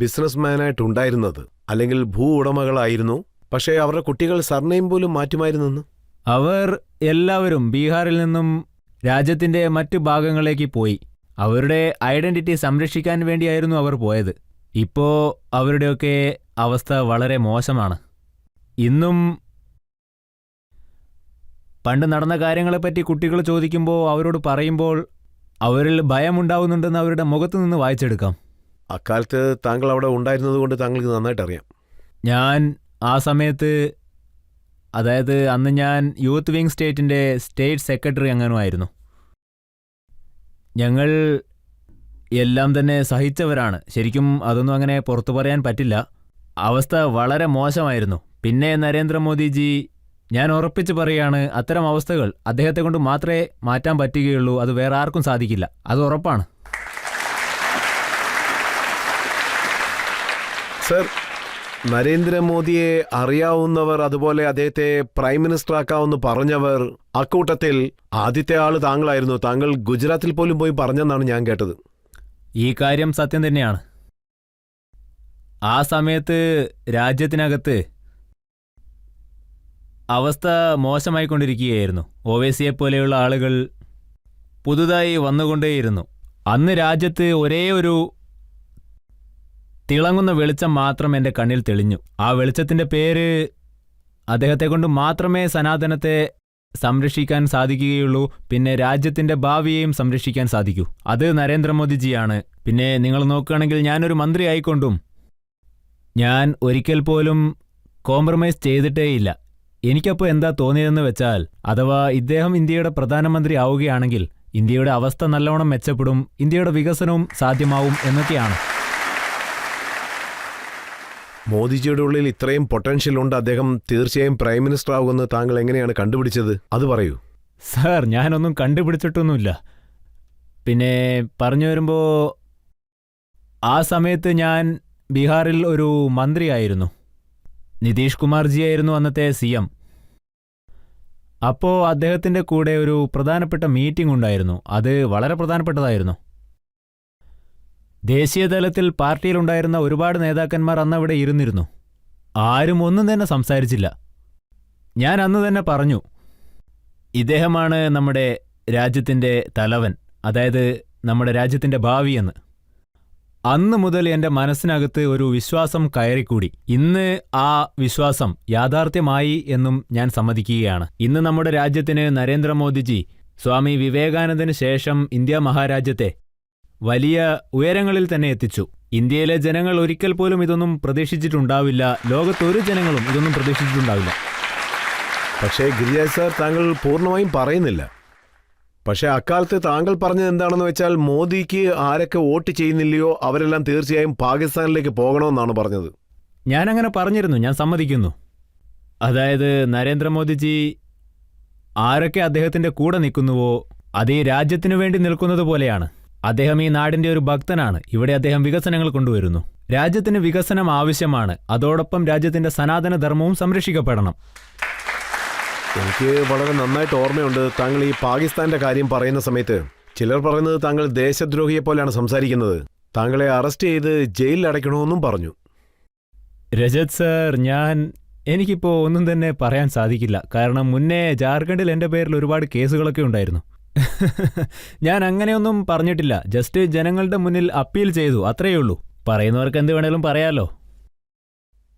ബിസിനസ്മാനായിട്ടുണ്ടായിരുന്നത്, അല്ലെങ്കിൽ ഭൂ ഉടമകളായിരുന്നു. പക്ഷേ അവരുടെ കുട്ടികൾ സർനെയിം പോലും മാറ്റുമായിരുന്നു. അവർ എല്ലാവരും ബീഹാറിൽ നിന്നും രാജ്യത്തിന്റെ മറ്റു ഭാഗങ്ങളിലേക്ക് പോയി. അവരുടെ ഐഡന്റിറ്റി സംരക്ഷിക്കാൻ വേണ്ടിയായിരുന്നു അവർ പോയത്. ഇപ്പോ അവരുടെയൊക്കെ അവസ്ഥ വളരെ മോശമാണ്. ഇന്നും പണ്ട് നടന്ന കാര്യങ്ങളെപ്പറ്റി കുട്ടികൾ ചോദിക്കുമ്പോൾ, അവരോട് പറയുമ്പോൾ അവരിൽ ഭയമുണ്ടാവുന്നുണ്ടെന്ന് അവരുടെ മുഖത്തു നിന്ന് വായിച്ചെടുക്കാം. അക്കാലത്ത് താങ്കൾ അവിടെ ഉണ്ടായിരുന്നത് കൊണ്ട് താങ്കൾക്ക് നന്നായിട്ട് അറിയാം. ഞാൻ ആ സമയത്ത്, അതായത് അന്ന് ഞാൻ യൂത്ത് വിങ് സ്റ്റേറ്റിൻ്റെ സ്റ്റേറ്റ് സെക്രട്ടറി അങ്ങനുമായിരുന്നു. ഞങ്ങൾ എല്ലാം തന്നെ സഹിച്ചവരാണ്. ശരിക്കും അതൊന്നും അങ്ങനെ പുറത്തു പറയാൻ പറ്റില്ല. അവസ്ഥ വളരെ മോശമായിരുന്നു. പിന്നെ നരേന്ദ്രമോദിജി, ഞാൻ ഉറപ്പിച്ച് പറയുകയാണ്, അത്തരം അവസ്ഥകൾ അദ്ദേഹത്തെ കൊണ്ട് മാത്രമേ മാറ്റാൻ പറ്റുകയുള്ളൂ. അത് വേറെ ആർക്കും സാധിക്കില്ല. അത് ഉറപ്പാണ്. സർ, നരേന്ദ്രമോദിയെ അറിയാവുന്നവർ, അതുപോലെ അദ്ദേഹത്തെ പ്രൈം മിനിസ്റ്റർ ആക്കാമെന്ന് പറഞ്ഞവർ, അക്കൂട്ടത്തിൽ ആദ്യത്തെ ആള് താങ്കളായിരുന്നു. താങ്കൾ ഗുജറാത്തിൽ പോലും പോയി പറഞ്ഞെന്നാണ് ഞാൻ കേട്ടത്. ഈ കാര്യം സത്യം തന്നെയാണ്. ആ സമയത്ത് രാജ്യത്തിനകത്ത് അവസ്ഥ മോശമായിക്കൊണ്ടിരിക്കുകയായിരുന്നു. ഒവൈസിയെ പോലെയുള്ള ആളുകൾ പുതുതായി വന്നുകൊണ്ടേയിരുന്നു. അന്ന് രാജ്യത്ത് ഒരേ ഒരു തിളങ്ങുന്ന വെളിച്ചം മാത്രം എൻ്റെ കണ്ണിൽ തെളിഞ്ഞു. ആ വെളിച്ചത്തിൻ്റെ പേര്, അദ്ദേഹത്തെ കൊണ്ട് മാത്രമേ സനാതനത്തെ സംരക്ഷിക്കാൻ സാധിക്കുകയുള്ളൂ, പിന്നെ രാജ്യത്തിൻ്റെ ഭാവിയെയും സംരക്ഷിക്കാൻ സാധിക്കൂ. അത് നരേന്ദ്രമോദിജിയാണ്. പിന്നെ നിങ്ങൾ നോക്കുകയാണെങ്കിൽ ഞാനൊരു മന്ത്രി ആയിക്കൊണ്ടും ഞാൻ ഒരിക്കൽ പോലും കോംപ്രമൈസ് ചെയ്തിട്ടേയില്ല. എനിക്കപ്പോൾ എന്താ തോന്നിയതെന്ന് വെച്ചാൽ, അഥവാ ഇദ്ദേഹം ഇന്ത്യയുടെ പ്രധാനമന്ത്രി ആവുകയാണെങ്കിൽ ഇന്ത്യയുടെ അവസ്ഥ നല്ലവണ്ണം മെച്ചപ്പെടും, ഇന്ത്യയുടെ വികസനവും സാധ്യമാവും എന്നൊക്കെയാണ്. മോദിജിയുടെ ഉള്ളിൽ ഇത്രയും പൊട്ടൻഷ്യൽ ഉണ്ട്, അദ്ദേഹം തീർച്ചയായും പ്രൈം മിനിസ്റ്റർ ആകുമെന്ന് താങ്കൾ എങ്ങനെയാണ് കണ്ടുപിടിച്ചത്? അത് പറയൂ. സാർ, ഞാനൊന്നും കണ്ടുപിടിച്ചിട്ടൊന്നുമില്ല. പിന്നെ പറഞ്ഞു വരുമ്പോൾ, ആ സമയത്ത് ഞാൻ ബീഹാറിൽ ഒരു മന്ത്രിയായിരുന്നു. നിതീഷ് കുമാർജിയായിരുന്നു അന്നത്തെ CM. അപ്പോൾ അദ്ദേഹത്തിൻ്റെ കൂടെ ഒരു പ്രധാനപ്പെട്ട മീറ്റിംഗ് ഉണ്ടായിരുന്നു. അത് വളരെ പ്രധാനപ്പെട്ടതായിരുന്നു. ദേശീയ തലത്തിൽ പാർട്ടിയിലുണ്ടായിരുന്ന ഒരുപാട് നേതാക്കന്മാർ അന്നവിടെ ഇരുന്നിരുന്നു. ആരും ഒന്നും തന്നെ സംസാരിച്ചില്ല. ഞാൻ അന്ന് തന്നെ പറഞ്ഞു, ഇദ്ദേഹമാണ് നമ്മുടെ രാജ്യത്തിൻ്റെ തലവൻ, അതായത് നമ്മുടെ രാജ്യത്തിൻ്റെ ഭാവിയെന്ന്. അന്ന് മുതൽ എൻ്റെ മനസ്സിനകത്ത് ഒരു വിശ്വാസം കയറിക്കൂടി. ഇന്ന് ആ വിശ്വാസം യാഥാർത്ഥ്യമായി എന്നും ഞാൻ സമ്മതിക്കുകയാണ്. ഇന്ന് നമ്മുടെ രാജ്യത്തിന് നരേന്ദ്രമോദിജി സ്വാമി വിവേകാനന്ദന് ശേഷം ഇന്ത്യ മഹാരാജ്യത്തെ വലിയ ഉയരങ്ങളിൽ തന്നെ എത്തിച്ചു. ഇന്ത്യയിലെ ജനങ്ങൾ ഒരിക്കൽ പോലും ഇതൊന്നും പ്രതീക്ഷിച്ചിട്ടുണ്ടാവില്ല. ലോകത്തൊരു ജനങ്ങളും ഇതൊന്നും പ്രതീക്ഷിച്ചിട്ടുണ്ടാവില്ല. പക്ഷേ ഗിരിരാജ് സാർ, താങ്കൾ പൂർണ്ണമായും പറയുന്നില്ല. പക്ഷേ അക്കാലത്ത് താങ്കൾ പറഞ്ഞത് എന്താണെന്ന് വെച്ചാൽ, മോദിക്ക് ആരൊക്കെ വോട്ട് ചെയ്യുന്നില്ലയോ അവരെല്ലാം തീർച്ചയായും പാകിസ്ഥാനിലേക്ക് പോകണമെന്നാണ് പറഞ്ഞത്. ഞാനങ്ങനെ പറഞ്ഞിരുന്നു, ഞാൻ സമ്മതിക്കുന്നു. അതായത് നരേന്ദ്രമോദിജി ആരൊക്കെ അദ്ദേഹത്തിൻ്റെ കൂടെ നിൽക്കുന്നുവോ അത് ഈ രാജ്യത്തിനു വേണ്ടി നിൽക്കുന്നത് പോലെയാണ്. അദ്ദേഹം ഈ നാടിൻ്റെ ഒരു ഭക്തനാണ്. ഇവിടെ അദ്ദേഹം വികസനങ്ങൾ കൊണ്ടുവരുന്നു. രാജ്യത്തിന് വികസനം ആവശ്യമാണ്. അതോടൊപ്പം രാജ്യത്തിൻ്റെ സനാതന ധർമ്മവും സംരക്ഷിക്കപ്പെടണം. എനിക്ക് വളരെ നന്നായിട്ട് ഓർമ്മയുണ്ട്, താങ്കൾ ഈ പാകിസ്ഥാന്റെ കാര്യം പറയുന്ന സമയത്ത് ചിലർ പറയുന്നത് താങ്കൾ ദേശദ്രോഹിയെ പോലെയാണ് സംസാരിക്കുന്നത്. താങ്കളെ അറസ്റ്റ് ചെയ്ത് ജയിലിൽ അടയ്ക്കണമെന്നും പറഞ്ഞു. രജത് സർ, എനിക്കിപ്പോൾ ഒന്നും തന്നെ പറയാൻ സാധിക്കില്ല. കാരണം മുന്നേ ജാർഖണ്ഡിൽ എൻ്റെ പേരിൽ ഒരുപാട് കേസുകളൊക്കെ ഉണ്ടായിരുന്നു. ഞാൻ അങ്ങനെയൊന്നും പറഞ്ഞിട്ടില്ല. ജസ്റ്റ് ജനങ്ങളുടെ മുന്നിൽ അപ്പീൽ ചെയ്തു, അത്രയേ ഉള്ളൂ. പറയുന്നവർക്ക് എന്ത് വേണേലും പറയാലോ.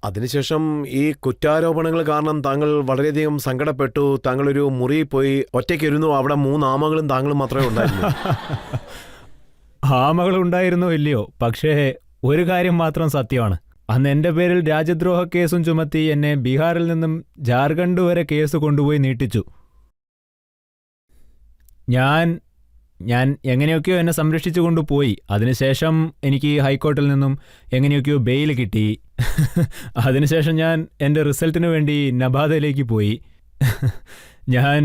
അതിനുശേഷം ഈ കുറ്റാരോപണങ്ങൾ കാരണം താങ്കൾ വളരെയധികം സങ്കടപ്പെട്ടു. താങ്കളൊരു മുറിയിൽ പോയി ഒറ്റയ്ക്കിരുന്നു. അവിടെ 3 ആമകളും താങ്കളും മാത്രമേ ഉണ്ടായിരുന്നു. ആമകളുണ്ടായിരുന്നോ ഇല്ലയോ, പക്ഷേ ഒരു കാര്യം മാത്രം സത്യമാണ്. അന്ന് എൻ്റെ പേരിൽ രാജ്യദ്രോഹ കേസും ചുമത്തി എന്നെ ബീഹാറിൽ നിന്നും ജാർഖണ്ഡ് വരെ കേസ് കൊണ്ടുപോയി നീട്ടിച്ചു. ഞാൻ എങ്ങനെയൊക്കെയോ എന്നെ സംരക്ഷിച്ചു കൊണ്ടുപോയി. അതിനുശേഷം എനിക്ക് ഹൈക്കോർട്ടിൽ നിന്നും എങ്ങനെയൊക്കെയോ ബെയിൽ കിട്ടി. അതിനുശേഷം ഞാൻ എൻ്റെ റിസൾട്ടിനു വേണ്ടി നബാദയിലേക്ക് പോയി. ഞാൻ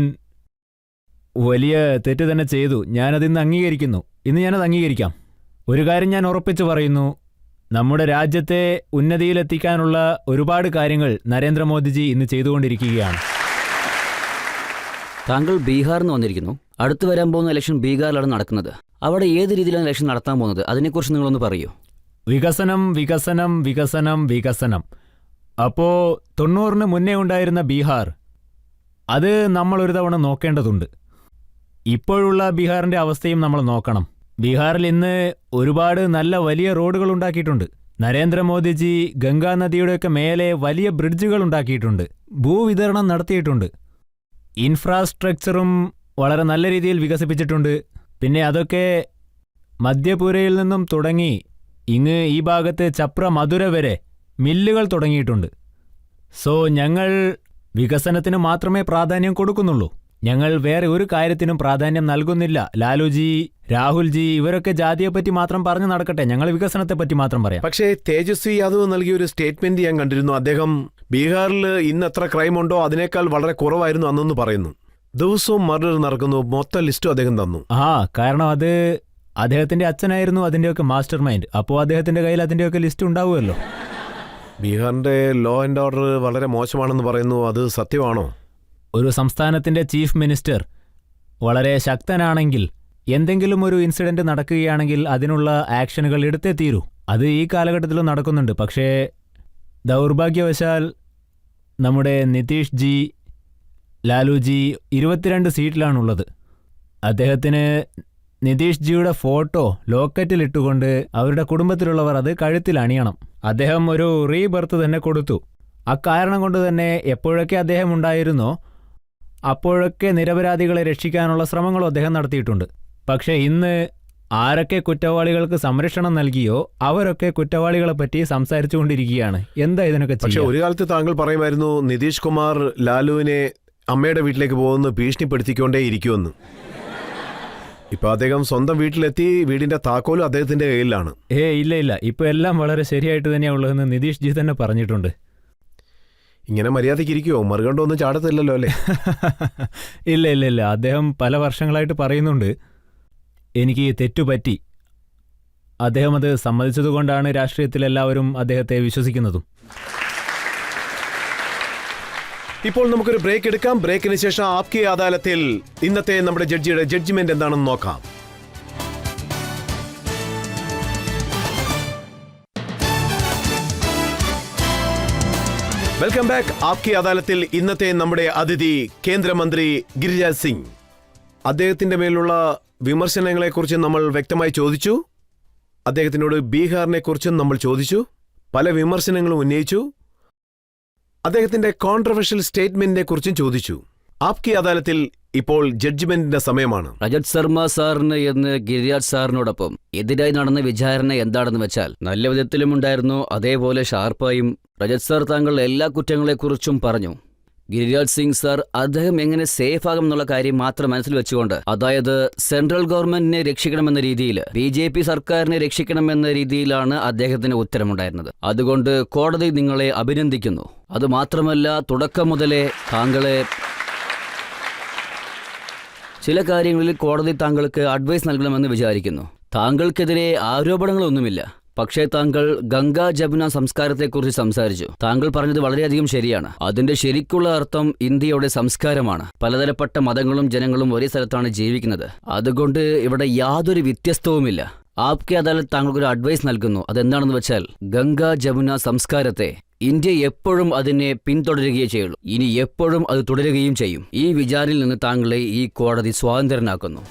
വലിയ തെറ്റ് തന്നെ ചെയ്തു. ഞാനതിന്ന് അംഗീകരിക്കുന്നു. ഇന്ന് ഞാനത് അംഗീകരിക്കാം. ഒരു കാര്യം ഞാൻ ഉറപ്പിച്ചു പറയുന്നു, നമ്മുടെ രാജ്യത്തെ ഉന്നതിയിലെത്തിക്കാനുള്ള ഒരുപാട് കാര്യങ്ങൾ നരേന്ദ്രമോദിജി ഇന്ന് ചെയ്തുകൊണ്ടിരിക്കുകയാണ്. താങ്കൾ ബീഹാറിൽ നിന്ന് വന്നിരിക്കുന്നു. അടുത്ത് വരാൻ പോകുന്ന ഇലക്ഷൻ ബീഹാറിലാണ് നടക്കുന്നത്. അവിടെ ഏത് രീതിയിലാണ് ഇലക്ഷൻ നടത്താൻ പോകുന്നത്? അതിനെക്കുറിച്ച് നിങ്ങളൊന്ന് പറയൂ. വികസനം, വികസനം, വികസനം, വികസനം. അപ്പോൾ 90-ന് മുന്നേ ഉണ്ടായിരുന്ന ബീഹാർ, അത് നമ്മൾ ഒരു തവണ നോക്കേണ്ടതുണ്ട്. ഇപ്പോഴുള്ള ബീഹാറിൻ്റെ അവസ്ഥയും നമ്മൾ നോക്കണം. ബീഹാറിൽ ഇന്ന് ഒരുപാട് നല്ല വലിയ റോഡുകൾ ഉണ്ടാക്കിയിട്ടുണ്ട്. നരേന്ദ്രമോദിജി ഗംഗാ നദിയുടെയൊക്കെ മേലെ വലിയ ബ്രിഡ്ജുകൾ ഉണ്ടാക്കിയിട്ടുണ്ട്. ഭൂവിതരണം നടത്തിയിട്ടുണ്ട്. ഇൻഫ്രാസ്ട്രക്ചറും വളരെ നല്ല രീതിയിൽ വികസിപ്പിച്ചിട്ടുണ്ട്. പിന്നെ അതൊക്കെ മധ്യപുരയിൽ നിന്നും തുടങ്ങി ഇങ്ങ് ഈ ഭാഗത്ത് ചപ്ര മധുര വരെ മില്ലുകൾ തുടങ്ങിയിട്ടുണ്ട്. സോ ഞങ്ങൾ വികസനത്തിന് മാത്രമേ പ്രാധാന്യം കൊടുക്കുന്നുള്ളൂ. ഞങ്ങൾ വേറെ ഒരു കാര്യത്തിനും പ്രാധാന്യം നൽകുന്നില്ല. ലാലുജി, രാഹുൽജി ഇവരൊക്കെ ജാതിയെപ്പറ്റി മാത്രം പറഞ്ഞു നടക്കട്ടെ, ഞങ്ങൾ വികസനത്തെപ്പറ്റി മാത്രം പറയാം. പക്ഷേ തേജസ്വി യാദവ് നൽകിയ ഒരു സ്റ്റേറ്റ്മെന്റ് ഞാൻ കണ്ടിരുന്നു. അദ്ദേഹം ബീഹാറിൽ ഇന്ന് എത്ര ക്രൈം ഉണ്ടോ അതിനേക്കാൾ വളരെ കുറവായിരുന്നു അന്നെന്ന് പറയുന്നു. ദിവസവും മർഡർ നടക്കുന്നു. മൊത്തം ലിസ്റ്റും അദ്ദേഹം തന്നു. കാരണം അത് അദ്ദേഹത്തിന്റെ അച്ഛനായിരുന്നു അതിൻ്റെയൊക്കെ മാസ്റ്റർ മൈൻഡ്. അപ്പോൾ അദ്ദേഹത്തിന്റെ കയ്യിൽ അതിൻ്റെയൊക്കെ ലിസ്റ്റ് ഉണ്ടാവുമല്ലോ. ബീഹാറിന്റെ ലോ ആൻഡ് ഓർഡർ വളരെ മോശമാണെന്ന് പറയുന്നു, അത് സത്യമാണോ? ഒരു സംസ്ഥാനത്തിന്റെ ചീഫ് മിനിസ്റ്റർ വളരെ ശക്തനാണെങ്കിൽ എന്തെങ്കിലും ഒരു ഇൻസിഡന്റ് നടക്കുകയാണെങ്കിൽ അതിനുള്ള ആക്ഷനുകൾ എടുത്തേ തീരൂ. അത് ഈ കാലഘട്ടത്തിലും നടക്കുന്നുണ്ട്. പക്ഷേ ദൗർഭാഗ്യവശാൽ നമ്മുടെ നിതീഷ് ജി, ലാലുജി 22 സീറ്റിലാണുള്ളത്. അദ്ദേഹത്തിന് നിതീഷ് ജിയുടെ ഫോട്ടോ ലോക്കറ്റിലിട്ടുകൊണ്ട് അവരുടെ കുടുംബത്തിലുള്ളവർ അത് കഴുത്തിൽ അണിയണം. അദ്ദേഹം ഒരു റീബർത്ത് തന്നെ കൊടുത്തു. അക്കാരണം കൊണ്ട് തന്നെ എപ്പോഴൊക്കെ അദ്ദേഹം ഉണ്ടായിരുന്നോ അപ്പോഴൊക്കെ നിരപരാധികളെ രക്ഷിക്കാനുള്ള ശ്രമങ്ങളും അദ്ദേഹം നടത്തിയിട്ടുണ്ട്. പക്ഷേ ഇന്ന് ആരൊക്കെ കുറ്റവാളികൾക്ക് സംരക്ഷണം നൽകിയോ അവരൊക്കെ കുറ്റവാളികളെ പറ്റി സംസാരിച്ചുകൊണ്ടിരിക്കുകയാണ്. എന്താ ഇതിനൊക്കെ? പക്ഷെ ഒരു കാലത്ത് താങ്കൾ പറയുമായിരുന്നു നിതീഷ് കുമാർ ലാലുവിനെ അമ്മയുടെ വീട്ടിലേക്ക് പോകുന്ന ഭീഷണിപ്പെടുത്തിക്കൊണ്ടേ ഇരിക്കുമെന്ന്. ഇപ്പൊ അദ്ദേഹം സ്വന്തം വീട്ടിലെത്തി, വീടിന്റെ താക്കോലും അദ്ദേഹത്തിന്റെ കയ്യിലാണ്. ഇല്ല, ഇപ്പൊ എല്ലാം വളരെ ശരിയായിട്ട് തന്നെയാ ഉള്ളതെന്ന് നിതീഷ് ജി തന്നെ പറഞ്ഞിട്ടുണ്ട്. ഇങ്ങനെ മര്യാദയ്ക്ക് ഇരിക്കുമോ? മറുകണ്ടൊന്നും ചാടത്തില്ലല്ലോ അല്ലേ? ഇല്ല, അദ്ദേഹം പല വർഷങ്ങളായിട്ട് പറയുന്നുണ്ട് എനിക്ക് തെറ്റുപറ്റി. അദ്ദേഹം അത് സമ്മതിച്ചതുകൊണ്ടാണ് രാഷ്ട്രീയത്തിൽ എല്ലാവരും അദ്ദേഹത്തെ വിശ്വസിക്കുന്നതും. ഇപ്പോൾ നമുക്കൊരു ബ്രേക്ക് എടുക്കാം. ബ്രേക്കിന് ശേഷം ആപ്കി അദാലത്തിൽ ഇന്നത്തെ നമ്മുടെ ജഡ്ജിയുടെ ജഡ്ജ്മെന്റ് എന്താണെന്ന് നോക്കാം. Welcome back. ആപ്കി അദാലത്തിൽ ഇന്നത്തെ നമ്മുടെ അതിഥി കേന്ദ്രമന്ത്രി ഗിരിരാജ് സിംഗ്. അദ്ദേഹത്തിന്റെ മേലുള്ള വിമർശനങ്ങളെക്കുറിച്ച് നമ്മൾ വ്യക്തമായി ചോദിച്ചു. അദ്ദേഹത്തിനോട് ബീഹാറിനെ കുറിച്ചും നമ്മൾ ചോദിച്ചു. പല വിമർശനങ്ങളും ഉന്നയിച്ചു. അദ്ദേഹത്തിന്റെ കോൺട്രവേഴ്ഷ്യൽ സ്റ്റേറ്റ്മെന്റിനെ കുറിച്ചും ചോദിച്ചു. ആപ്കി അദാലത്തിൽ ഇപ്പോൾ ജഡ്ജ്മെന്റിന്റെ സമയമാണ്. രജത് ശർമ്മ സാറിന് എന്ന് ഗിരിരാജ് സാറിനോടൊപ്പം എതിരായി നടന്ന വിചാരണ എന്താണെന്ന് വെച്ചാൽ നല്ല വിധത്തിലും ഉണ്ടായിരുന്നു, അതേപോലെ ഷാർപ്പായും. രജത് സാർ താങ്കൾ എല്ലാ കുറ്റങ്ങളെക്കുറിച്ചും പറഞ്ഞു. ഗിരിരാജ് സിംഗ് സാർ അദ്ദേഹം എങ്ങനെ സേഫ് ആകും എന്നുള്ള കാര്യം മാത്രം മനസ്സിൽ വെച്ചുകൊണ്ട്, അതായത് സെൻട്രൽ ഗവൺമെന്റിനെ രക്ഷിക്കണമെന്ന രീതിയിൽ, BJP സർക്കാരിനെ രക്ഷിക്കണമെന്ന രീതിയിലാണ് അദ്ദേഹത്തിന് ഉത്തരമുണ്ടായിരുന്നത്. അതുകൊണ്ട് കോടതി നിങ്ങളെ അഭിനന്ദിക്കുന്നു. അതുമാത്രമല്ല, തുടക്കം മുതലേ താങ്കളെ ചില കാര്യങ്ങളിൽ കോടതി താങ്കൾക്ക് അഡ്വൈസ് നൽകണമെന്ന് വിചാരിക്കുന്നു. താങ്കൾക്കെതിരെ ആരോപണങ്ങളൊന്നുമില്ല. പക്ഷേ താങ്കൾ ഗംഗാ ജമുന സംസ്കാരത്തെക്കുറിച്ച് സംസാരിച്ചു. താങ്കൾ പറഞ്ഞത് വളരെയധികം ശരിയാണ്. അതിന്റെ ശരിക്കുള്ള അർത്ഥം ഇന്ത്യയുടെ സംസ്കാരമാണ്. പലതരപ്പെട്ട മതങ്ങളും ജനങ്ങളും ഒരേ സ്ഥലത്താണ് ജീവിക്കുന്നത്. അതുകൊണ്ട് ഇവിടെ യാതൊരു വ്യത്യസ്തവുമില്ല. ആപ്കി അദാലത്ത് താങ്കൾക്കൊരു അഡ്വൈസ് നൽകുന്നു. അതെന്താണെന്ന് വെച്ചാൽ, ഗംഗാ ജമുന സംസ്കാരത്തെ ഇന്ത്യ എപ്പോഴും അതിനെ പിന്തുടരുകയേ ചെയ്യുള്ളൂ. ഇനി എപ്പോഴും അത് തുടരുകയും ചെയ്യും. ഈ വിചാരണയിൽ നിന്ന് താങ്കളെ ഈ കോടതി സ്വാതന്ത്ര്യനാക്കുന്നു.